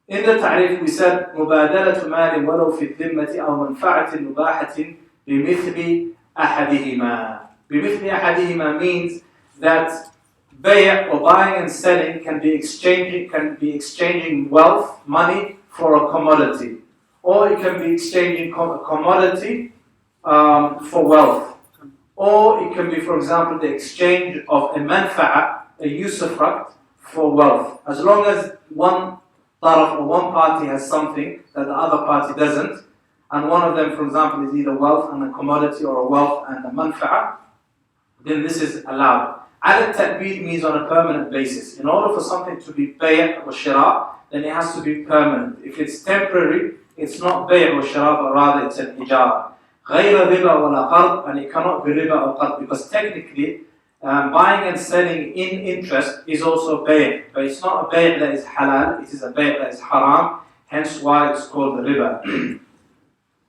In the ta'rif we said مبادلة مال ولو في الذمة أو منفعة مباحة بمثل أحدهما. بمثل أحدهما means that bay' or buying and selling can be exchanging wealth, money, for a commodity. or it can be exchanging commodity for wealth, or it can be, for example, the exchange of a manfa'a, a usufruct, for wealth. As long as one taraf or one party has something that the other party doesn't, and one of them, for example, is either wealth and a commodity or a wealth and a manfa'a, then this is allowed. Added ta'bid means on a permanent basis. In order for something to be bay' or shira, then it has to be permanent. If it's temporary, it's not bay' or shira, but rather it's an ijara. غير riba ولا قرض, and it cannot be riba or qard, because technically buying and selling in interest is also bay', but it's not a bay' that is halal, it is a bay' that is haram, hence why it's called riba.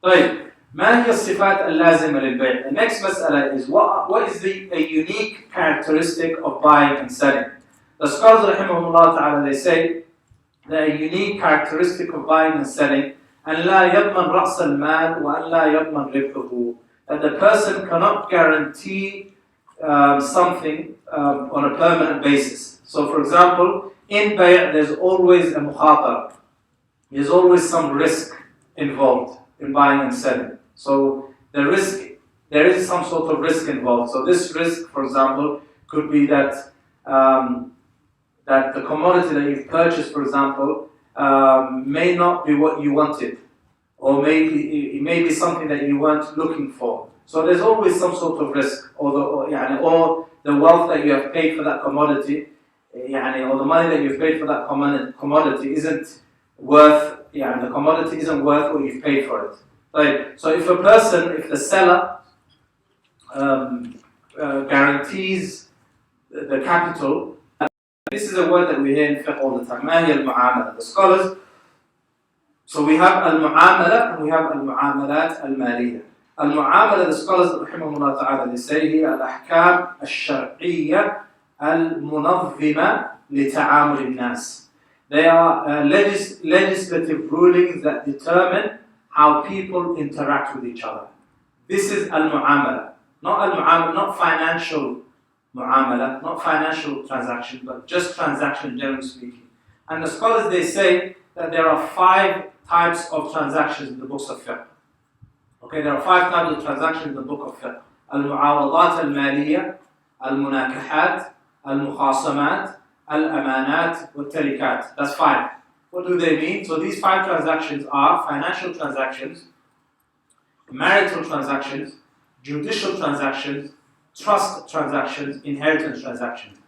طيب, ما هي الصفات اللازمة للبيع? The next مسألة is what is a unique characteristic of buying and selling? The scholars rahimahumullah ta'ala, they say that a unique characteristic of buying and selling, أن لا يضمن رأس المال وأن لا يضمن ربحه, that the person cannot guarantee something on a permanent basis. So for example, in bay' there's always a mukhatara, there's always some risk involved in buying and selling. So there is some sort of risk involved. So this risk, for example, could be that that the commodity that you've purchased, for example, may not be what you wanted, or maybe it may be something that you weren't looking for. So there's always some sort of risk, or the wealth that you have paid for that commodity, or the money that you've paid for that commodity isn't worth. The commodity isn't worth what you've paid for it. Right? So if the seller guarantees the capital, this is a word that we hear in fiqh all the time. ما هي المعاملة? The scholars. So we have al-mu'amala and we have al-mu'amalat al-maliyah. Al-mu'amala, the scholars rahimahumullah ta'ala, they say here al-ahkam al-shar'iyya al-munazzima li-ta'amul al-nas. They are legislative rulings that determine how people interact with each other. This is al-mu'amala. Not financial mu'amala, not financial transaction, but just transaction generally speaking. And the scholars, they say that there are 5 types of transactions in the books of fiqh. Okay, there are 5 types of transactions in the book of fiqh. Al-mu'awadat al-maliyya, al-munakahat, al-mukhasamat, al-amanat, wal-tarikat. That's 5. What do they mean? So these 5 transactions are financial transactions, marital transactions, judicial transactions, trust transactions, inheritance transactions.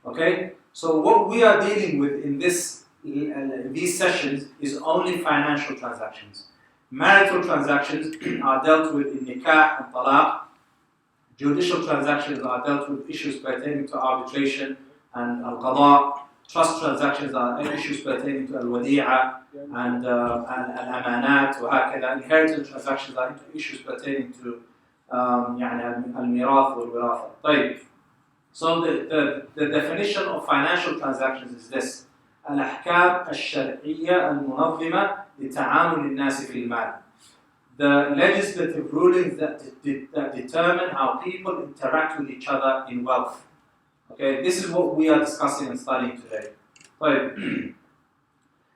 Okay? So what we are dealing with in these sessions is only financial transactions. Marital transactions are dealt with in nikah and talaq. Judicial transactions are dealt with issues pertaining to arbitration and al-qada. Trust transactions are issues pertaining to al-wadi'a and al-amanat وهكذا. Inheritance transactions are issues pertaining to al-mirath wal-wiratha. طيب. So the definition of financial transactions is this: الأحكام الشرعية المنظمة لتعامل الناس في المال. The legislative rulings that determine how people interact with each other in wealth. Okay, this is what we are discussing and studying today. Right.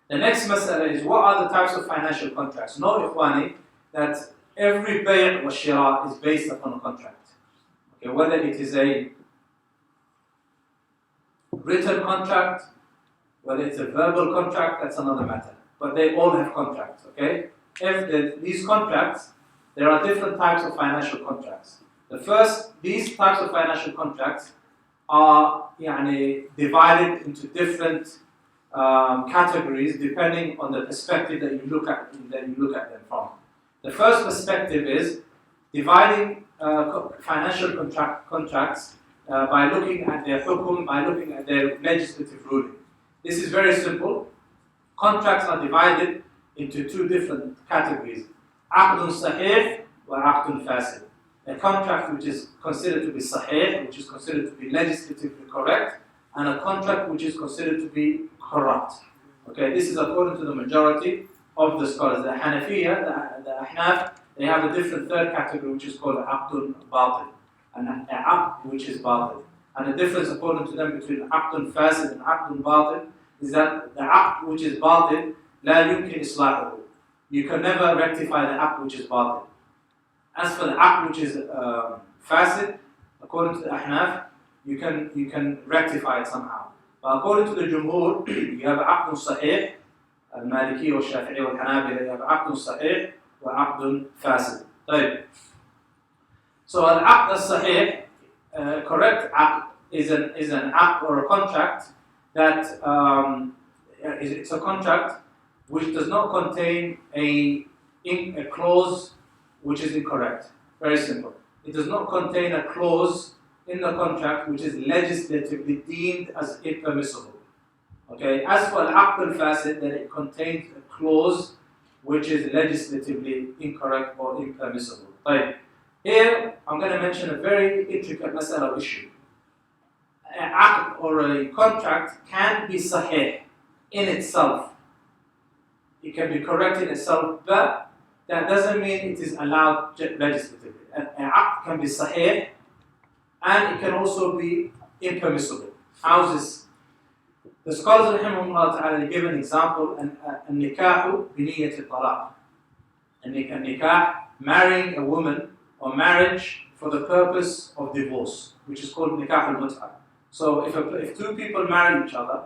The next mas'ala is, what are the types of financial contracts? Know, ikhwani, that every bay' wa shira is based upon a contract. Okay, whether it is a written contract, whether it's a verbal contract, that's another matter. But they all have contracts, okay? These contracts, there are different types of financial contracts. These types of financial contracts are divided into different categories depending on the perspective that you look at them from. The first perspective is dividing financial contracts by looking at their hukum, by looking at their legislative ruling. This is very simple. Contracts are divided into 2 different categories: aqdun sahih wa aqdun fasid. A contract which is considered to be sahih, which is considered to be legislatively correct, and a contract which is considered to be corrupt. Okay, this is according to the majority of the scholars. The Hanafiya, the Ahnaf, they have a different third category which is called aqdun batil, and aqd which is batil. And the difference according to them between aqdun fasid and aqdun batil is that the aqd which is batil, la yumkin islahuhu. you can never rectify the aqd which is batil. As for the aqd which is fasid, according to the Ahnaf, you can rectify it somehow. But according to the Jumhur, you have aqd sahih, al-Maliki or Shafi'i or Hanabila, you have aqd sahih or aqd fasid. طيب. So al-aqd al-sahih, correct aqd is an aqd or a contract that it's a contract which does not contain a clause which is incorrect. Very simple. It does not contain a clause in the contract which is legislatively deemed as impermissible. Okay. As for al-aqd al-fasid, then it contains a clause which is legislatively incorrect or impermissible. Right. Here, I'm going to mention a very intricate mas'ala issue. An aqd or a contract can be sahih in itself. It can be correct in itself, but that doesn't mean it is allowed legislatively. An aqd can be sahih and it can also be impermissible. How is this? The scholars rahimahumullah ta'ala give an example, an-nikahu bi-niyyat al-talaq. A nikah, marrying a woman or marriage for the purpose of divorce, which is called nikah al-mut'ah. So if two people marry each other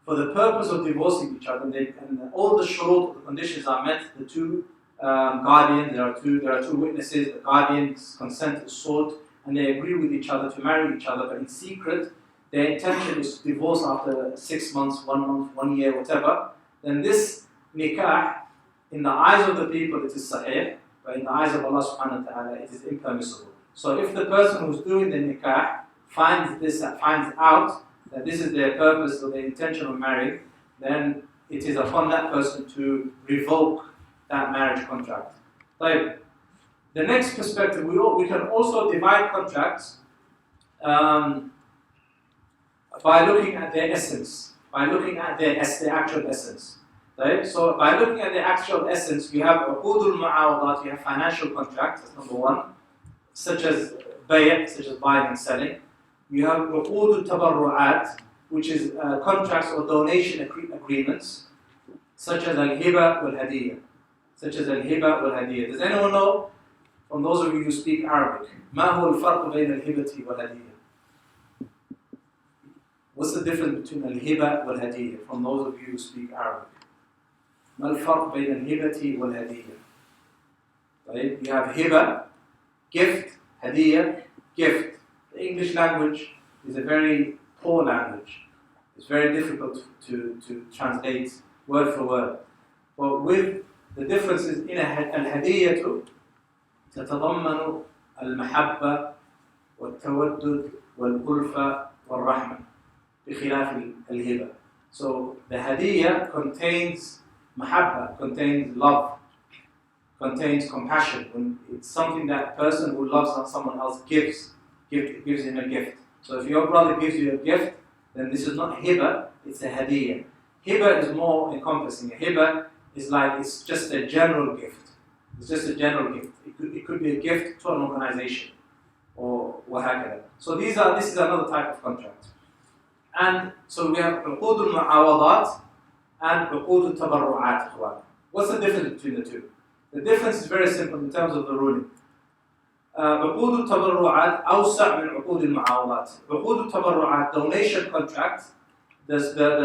for the purpose of divorcing each other, and all the shurut, the conditions are met, the two guardians, there are two witnesses, the guardian's consent is sought, and they agree with each other to marry each other, but in secret, their intention is to divorce after 6 months, 1 month, 1 year, whatever, then this nikah, in the eyes of the people, it is sahih, but in the eyes of Allah subhanahu wa ta'ala, it is impermissible. So if the person who's doing the nikah finds out that this is their purpose or their intention of marrying, then it is upon that person to revoke that marriage contract. So the next perspective, we can also divide contracts by looking at their essence, by looking at their actual essence. Right? So by looking at the actual essence, you have uqudul mu'awadat, you have financial contracts, that's number one, such as bay', such as buying and selling. You have uqudul tabarru'at, which is contracts or donation agreements, such as al-hiba wal-hadiyya. Does anyone know, from those of you who speak Arabic, ma huwa al-farq bayna al-hibati wal-hadiyya? What's the difference between al-hiba wal-hadiyya, from those of you who speak Arabic? ما الفرق بين الهبة والهدية؟ طيب, you have hiba, gift, hadiyya, gift. The English language is a very poor language. It's very difficult to translate word for word. But with the differences in al-hadiyyatu تتضمن المحبة والتودد والألفة والرحمة بخلاف الهبة. So the hadiyya contains mahabba, contains love, contains compassion. When it's something that person who loves someone else gives him a gift. So if your brother gives you a gift, then this is not hiba, it's a hadiyya. Hiba is more encompassing. A hiba is like, it's just a general gift. It's just a general gift. It could be a gift to an organization or wahakala. So this is another type of contract. And so we have uqudul mu'awadat and uqud tabarru'at. What's the difference between the two? The difference is very simple in terms of the ruling. Uqud tabarru'at awsa' min uqud al-mu'awadat. Uqud tabarru'at, donation contract, the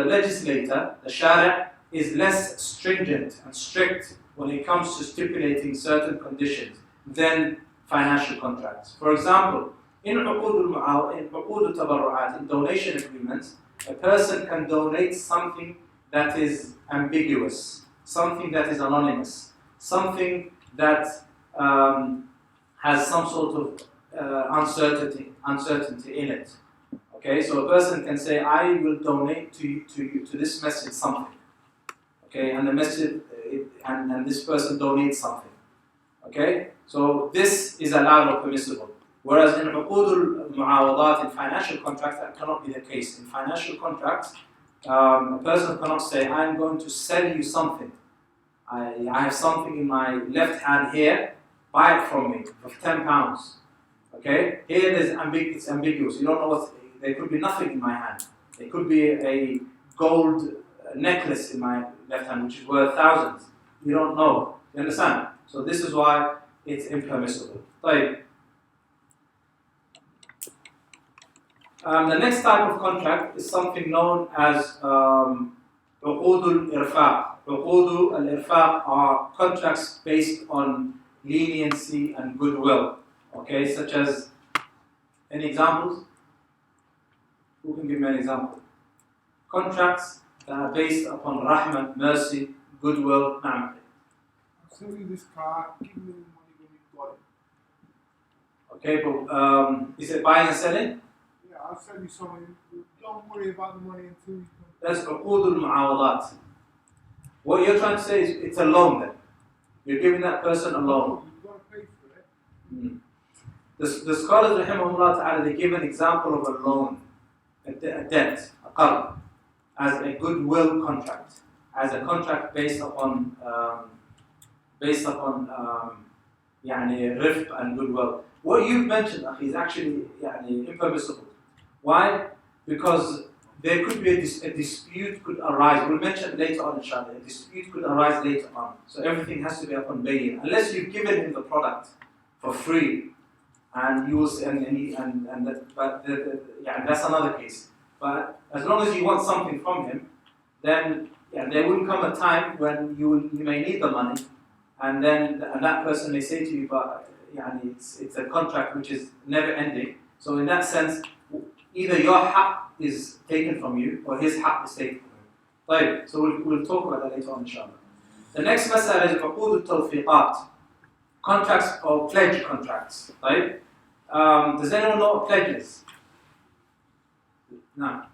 legislator, the shari', is less stringent and strict when it comes to stipulating certain conditions than financial contracts. For example, in uqud tabarru'at, in donation agreements, a person can donate something that is ambiguous, something that is anonymous, something that has some sort of uncertainty in it. Okay, so a person can say, I will donate to this masjid something. Okay, and the masjid, and this person donates something. Okay, so this is allowed or permissible. Whereas in uqud al-mu'awadat, in financial contracts, that cannot be the case. In financial contracts, a person cannot say, I'm going to sell you something. I have something in my left hand here, buy it from me for £10. Okay? Here it's ambiguous. You don't know there could be nothing in my hand. There could be a gold necklace in my left hand, which is worth thousands. You don't know. You understand? So this is why it's impermissible. طيب. The next type of contract is something known as عقود الإرفاق. عقود الإرفاق are contracts based on leniency and goodwill. Okay, such as, any examples? Who can give me an example? Contracts that are based upon rahmah, mercy, goodwill. I'll sell you this car, give me the money when you got it. Okay, but is it buying and selling? Yeah, I'll sell you something. Don't worry about the money until you come. That's عقود المعاوضات. What you're trying to say is it's a loan then. You're giving that person a loan. You've got to pay for it. The scholars, rahimahumullah ta'ala, they give an example of a loan, a debt, a qard, as a goodwill contract, as a contract based upon يعني rifq and goodwill. What you've mentioned, akhi, is actually يعني impermissible. Why? Because there could be a dispute could arise. We'll mention later on, inshallah. A dispute could arise later on. So everything has to be upon bayyin. Unless you've given him the product for free, and you will see, that's another case. But as long as you want something from him, then there will come a time when you may need the money, and that person may say to you, but it's a contract which is never ending. So in that sense, either your haqq is taken from you or his haqq is taken from him. Right. So we'll talk about that later on, inshallah. The next mas'ala is عقود التوثيقات, contracts or pledge contracts. Right. Does anyone know what pledge is? No.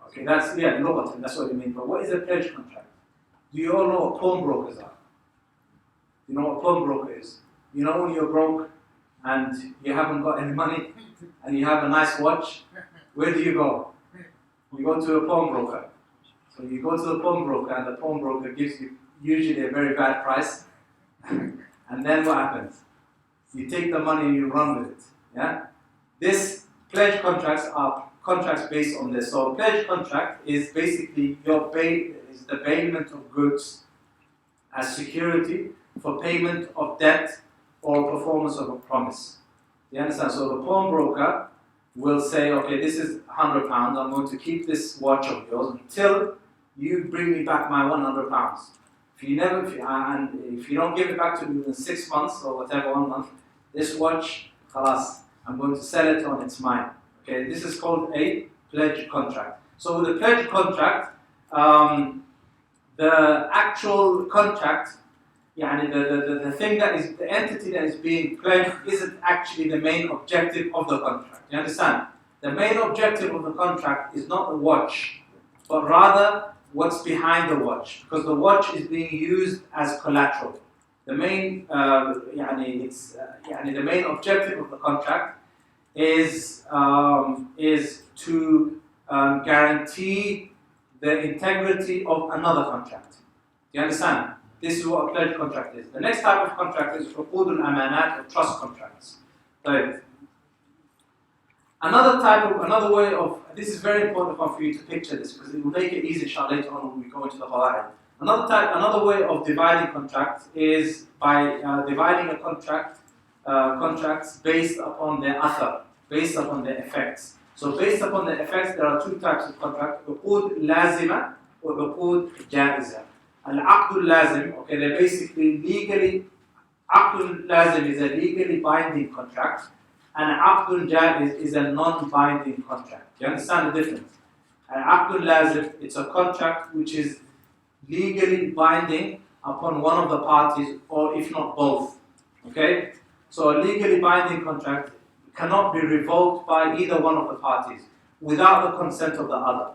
Okay, that's lughatan, that's what it means. But what is a pledge contract? Do you all know what pawnbrokers are? You know what pawnbroker is? You know when you're broke and you haven't got any money and you have a nice watch, where do you go? You go to a pawnbroker. So you go to the pawnbroker and the pawnbroker gives you usually a very bad price. And then what happens? You take the money and you run with it. Yeah? This pledge contracts are contracts based on this. So a pledge contract is basically is the bailment of goods as security for payment of debt or performance of a promise. You understand? So the pawnbroker will say, okay, this is £100. I'm going to keep this watch of yours until you bring me back my £100. If you don't give it back to me within 6 months or whatever, 1 month, this watch, khalas, I'm going to sell it on its mine. Okay, this is called a pledge contract. So with a pledge contract, the actual contract, the thing that is, the entity that is being pledged isn't actually the main objective of the contract. You understand? The main objective of the contract is not the watch, but rather what's behind the watch, because the watch is being used as collateral. The main, the main objective of the contract is to guarantee the integrity of another contract. Do you understand? This is what a pledge contract is. The next type of contract is عقود الأمانات, or trust contracts. So, another way of, this is very important for you to picture this because it will make it easy inshallah later on when we go into the Qawaid. Another way of dividing contracts is by dividing a contracts based upon their athar, based upon their effects. So based upon the effects, there are two types of contract: عقود لازمة or عقود جائزة. العقد اللازم, okay, they're basically legally. عقد لازم is a legally binding contract, and عقد جائز is a non-binding contract. Do you understand the difference? عقد لازم, it's a contract which is legally binding upon one of the parties, or if not both. Okay? So a legally binding contract cannot be revoked by either one of the parties without the consent of the other.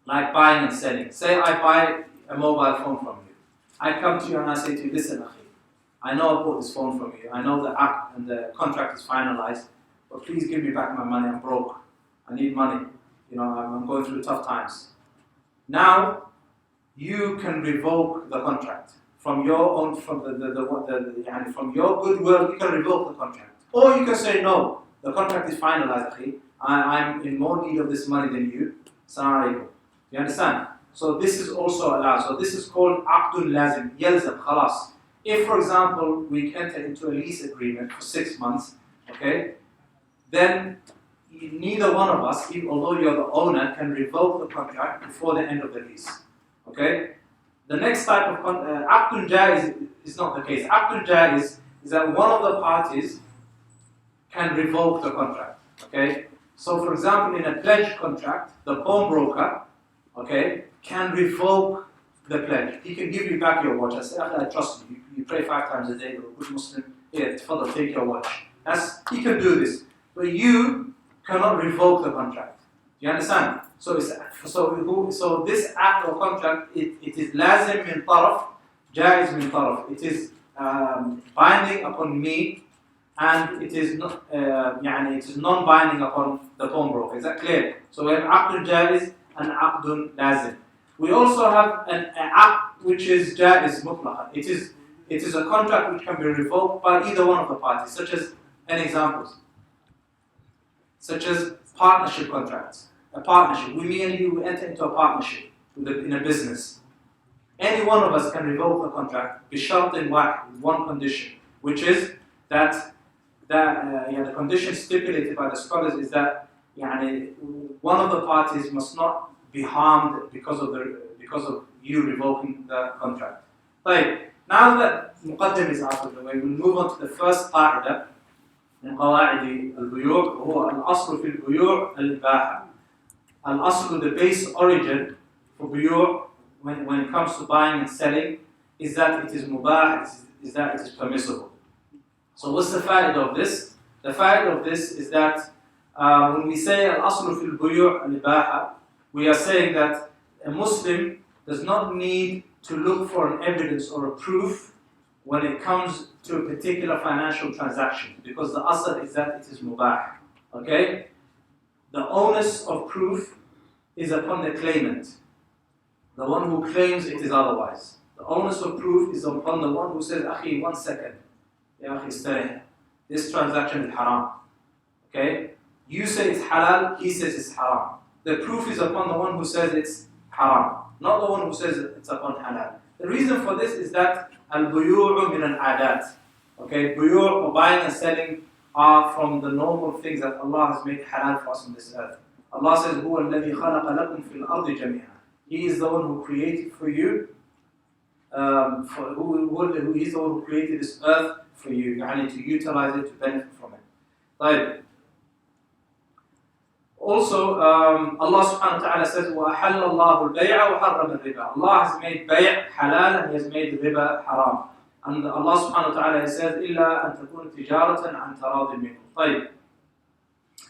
Like buying and selling. Say I buy a mobile phone from you. I come to you and I say to you, listen, akhi, I know I bought this phone from you. I know the act and the contract is finalized, but please give me back my money. I'm broke. I need money. I'm going through tough times. Now, you can revoke the contract from your own, from from your goodwill. You can revoke the contract, or you can say no. The contract is finalized, akhi. I'm in more need of this money than you. Assalamu alaikum. You understand? So this is also allowed. So this is called عقد لازم يلزم خلاص. If, for example, we enter into a lease agreement for 6 months, okay, then neither one of us, although you're the owner, can revoke the contract before the end of the lease. Okay? The next type of عقد جائز is not the case. عقد جائز is that one of the parties can revoke the contract. Okay? So, for example, in a pledge contract, the pawnbroker, okay, can revoke the pledge. He can give you back your watch. I say, I trust you. You pray 5 times a day. You're a good Muslim. Here, tafadhal, take your watch. He can do this. But you cannot revoke the contract. Do you understand? So this act or contract, it is lazim min taraf, jaiz min taraf. It is binding upon me, and it is not, it is non-binding upon the pawnbroker. Is that clear? So we have aqdun jaiz and aqdun lazim. We also have an aqd which is jaiz mutlaqan. It is a contract which can be revoked by either one of the parties, such as partnership contracts. A partnership. Me and you enter into a partnership in a business. Any one of us can revoke the contract بشرط واحد, with one condition, which is that the condition stipulated by the scholars is that one of the parties must not be harmed because of you revoking the contract. Right. Now that muqaddim is out of the way, we'll move on to the first قاعدة من قواعد البيوع وهو الأصل في البيوع الإباحة. Al-asl, the base origin for buyur, when it comes to buying and selling, is that it is mubah, is that it is permissible. So what's the fa'idah of this? The fa'idah of this is that when we say al-asl fil buyur al-ibaha, we are saying that a Muslim does not need to look for an evidence or a proof when it comes to a particular financial transaction, because the asl is that it is mubah. Okay? The onus of proof is upon the claimant, the one who claims it is otherwise. The onus of proof is upon the one who says, Akhi, 1 second. Ya akhi, stay. This transaction is haram. Okay? You say it's halal, he says it's haram. The proof is upon the one who says it's haram, not the one who says it's upon halal. The reason for this is that al-buyu'u min al-adat. Okay? Buyur, or buying and selling, are from the normal things that Allah has made halal for us on this earth. Allah says, هُوَ الَّذِي خَلَقَ لَكُمْ فِي الْأَرْضِ جَمِيعًا. He is the one who created for you, He is the one who created this earth for you, to utilize it, to benefit from it. Right. Also, Allah subhanahu wa ta'ala says, وَأَحَلَّ اللَّهُ الْبَيْعَ وَحَرَّمَ الرِّبَى. Allah has made bay' halal and He has made riba haram. And Allah subhanahu wa ta'ala says, إِلَّا أَن تَكُونَ تِجَارَةً عَنْ تَرَاضٍ مِنْكُمْ. طيب.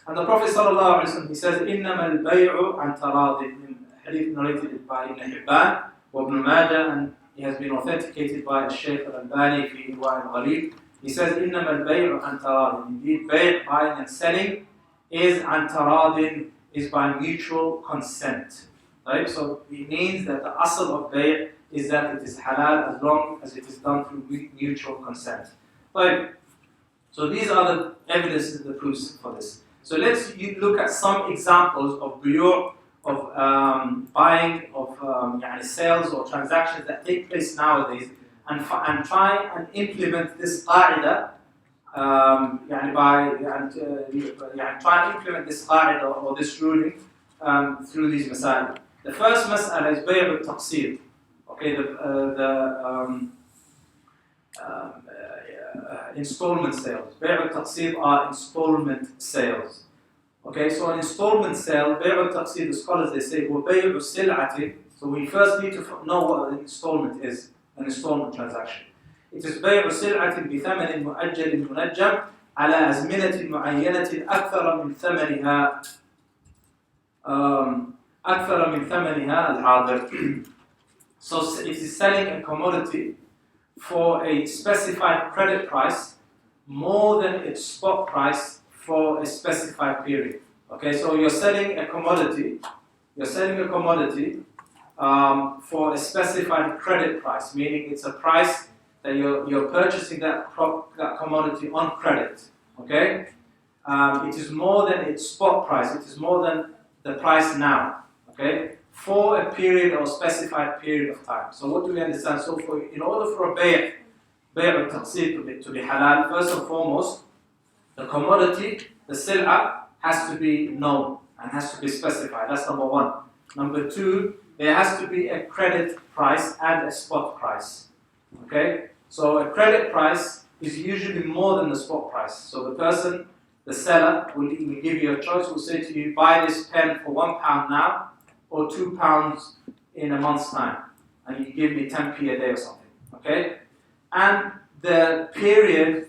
And the Prophet sallallahu alayhi wa sallam, he says, إِنَّمَا الْبَيْعُ عَنْ تَرَاضٍ, in hadith narrated by Ibn Hibban or Ibn Majah, and he has been authenticated by Shaykh al-Albani fi Irwa al-Ghalib. He says, إِنَّمَا الْبَيْعُ عَنْ تَرَاضٍ. Indeed, bay', buying and selling, is عَنْ تَرَاضٍ, is by mutual consent. Right? So it means that the asl of bay' is that it is halal as long as it is done through mutual consent. Right? So these are the evidences, the proofs for this. So let's look at some examples of buyur, of buying, of sales or transactions that take place nowadays, and try and implement this qa'idah, try and implement this qa'idah or this ruling through these masail. The first mas'ala is bay' al-taqsir. Okay, installment sales. Bay' al-taqsir are installment sales. Okay, so an installment sale, bay' al-taqsir, the scholars they say, وَبَيْعُ السِّلْعَةِ. So we first need to know what an installment is, an installment transaction. It is بيع سلعة بثمن مؤجل منجم على أزمنة معينة أكثر من ثمنها الحاضر. So it is selling a commodity for a specified credit price more than its spot price for a specified period. Okay, so you're selling a commodity. For a specified credit price, meaning it's a price that you're purchasing that commodity on credit. Okay, it is more than its spot price. It is more than the price now. Okay, for a period or specified period of time. So what do we understand? So in order for a bay' al-taqsid to be halal, first and foremost, the commodity, the sil'a, has to be known and has to be specified. That's number one. Number two, there has to be a credit price and a spot price. Okay? So a credit price is usually more than the spot price. So the person, the seller, will give you a choice, will say to you, buy this pen for £1 now or £2 in a month's time. And you give me 10p a day or something. Okay? And the period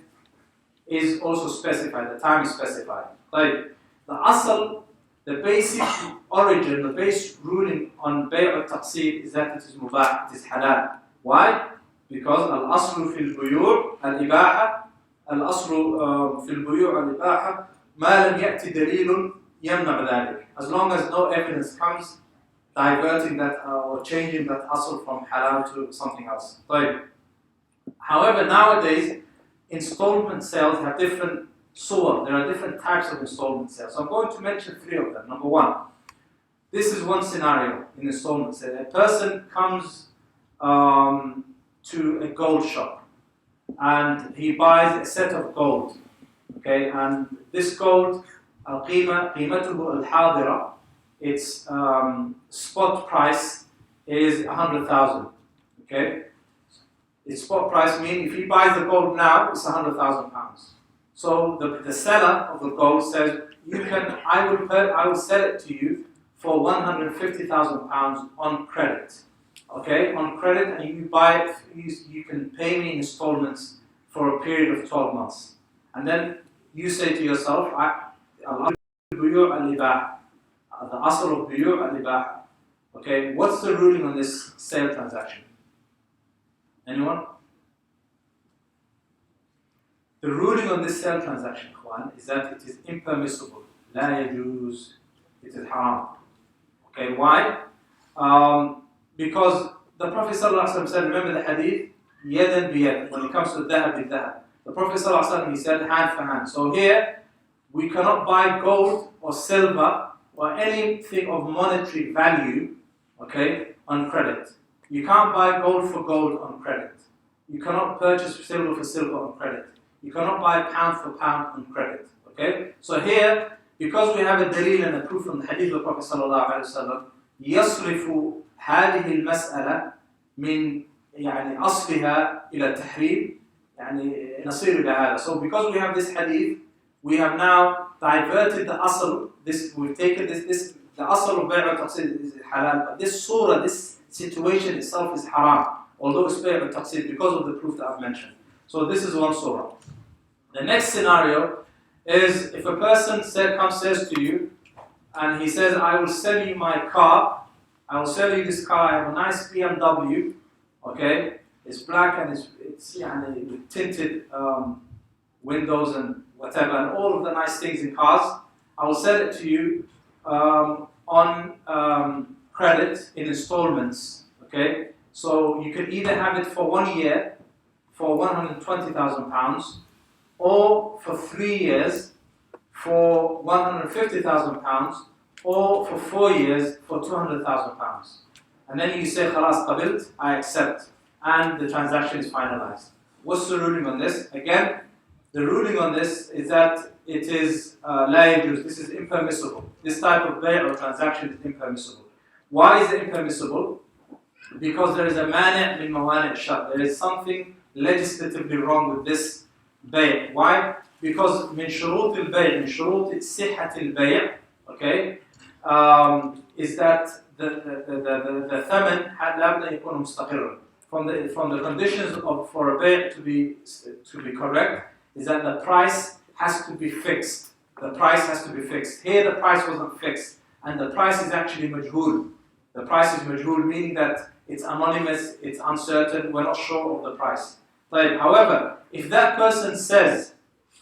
is also specified, the time is specified. Like the asl, the basic origin, the base ruling on bay' al-taqsid is that it is mubah, it is halal. Why? Because al-aslu fil buyu' al-ibaha, al-aslu fil buyu' al-ibaha, ma lam ya'ti dalilun yamna' dhalik. As long as no evidence comes diverting that or changing that asl from halal to something else. Like, however, nowadays, installment sales have different surah. There are different types of installment sales. So I'm going to mention three of them. Number one, this is one scenario in installment sale. A person comes to a gold shop and he buys a set of gold. Okay, and this gold, qimatuhu al-hadira, its spot price is 100,000. Okay. Its spot price means if he buys the gold now, it's 100,000 pounds. So the seller of the gold says, I will sell it to you for 150,000 pounds on credit. Okay, on credit, and you buy it, you can pay me in installments for a period of 12 months. And then you say to yourself, the asl of buyu' al-ibaha. Okay, what's the ruling on this sale transaction? Anyone? The ruling on this sale transaction, Ikhwan, is that it is impermissible. La yajuz. It is haram. Okay, why? Because the Prophet ﷺ said, remember the hadith, yadan biyad, when it comes to dhahab bil-dhahab. The Prophet ﷺ, he said hand for hand. So here, we cannot buy gold or silver or anything of monetary value, okay, on credit. You can't buy gold for gold on credit. You cannot purchase silver for silver on credit. You cannot buy pound for pound on credit. Okay? So here, because we have a dalil and a proof from the hadith of the Prophet sallallahu alaihi wasallam, يصرف هذه المسألة من يعني أصلها إلى التحريم يعني نصير إلى هذا. So because we have this hadith, we have now diverted the asl. We've taken this the asl of bay' al-taqsid is halal, but this surah, this situation itself is haram, although it's bay' al-taqsid because of the proof that I've mentioned. So this is one surah. The next scenario is if a person says to you, and he says, I will sell you my car, I will sell you this car, I have a nice BMW, okay, it's black and it's with tinted windows and whatever, and all of the nice things in cars, I will sell it to you on credit in installments, okay? So you can either have it for 1 year for £120,000 or for 3 years for £150,000 or for 4 years for £200,000. And then you say, Khalas qabilt, I accept, and the transaction is finalized. What's the ruling on this? Again, the ruling on this is that it is la yajuz, this is impermissible. This type of bay' or transaction is impermissible. Why is it impermissible? Because there is a mani' min mawani' shar. There is something legislatively wrong with this bay'. Why? Because min shurut al-bay', min shurut sihhat al-bay', okay, is that the thaman labda yakun mustaqirran. From the conditions for a bay' to be correct is that the price has to be fixed. The price has to be fixed. Here the price wasn't fixed, and the price is actually majhul. The price is majhul, meaning that it's anonymous, it's uncertain, we're not sure of the price. However, if that person says,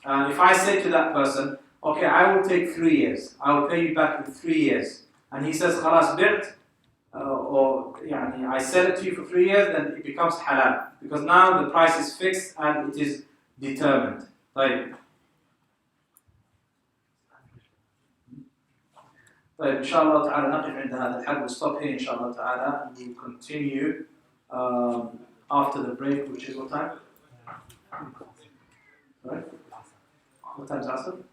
if I say to that person, okay, I will take 3 years, I will pay you back in 3 years, and he says, khalas bi't, or I sell it to you for 3 years, then it becomes halal, because now the price is fixed and it is determined. طيب إن شاء الله تعالى نقف عند هذا الحد. We'll stop here إن شاء الله تعالى. We'll continue after the break, which is what time? Right? What time is Asr?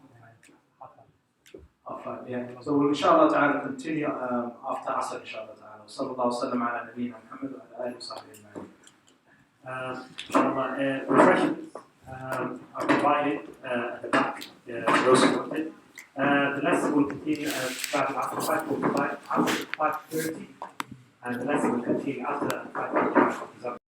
Yeah. So we'll inshallah ta'ala continue after Asr inshallah ta'ala. صلى الله وسلم على نبينا محمد وعلى آله وصحبه أجمعين. Inshallah, refreshments are provided at the back, those who want it. The lesson will continue starting after 5:45, after 5:30, and the lesson will continue after 5:45.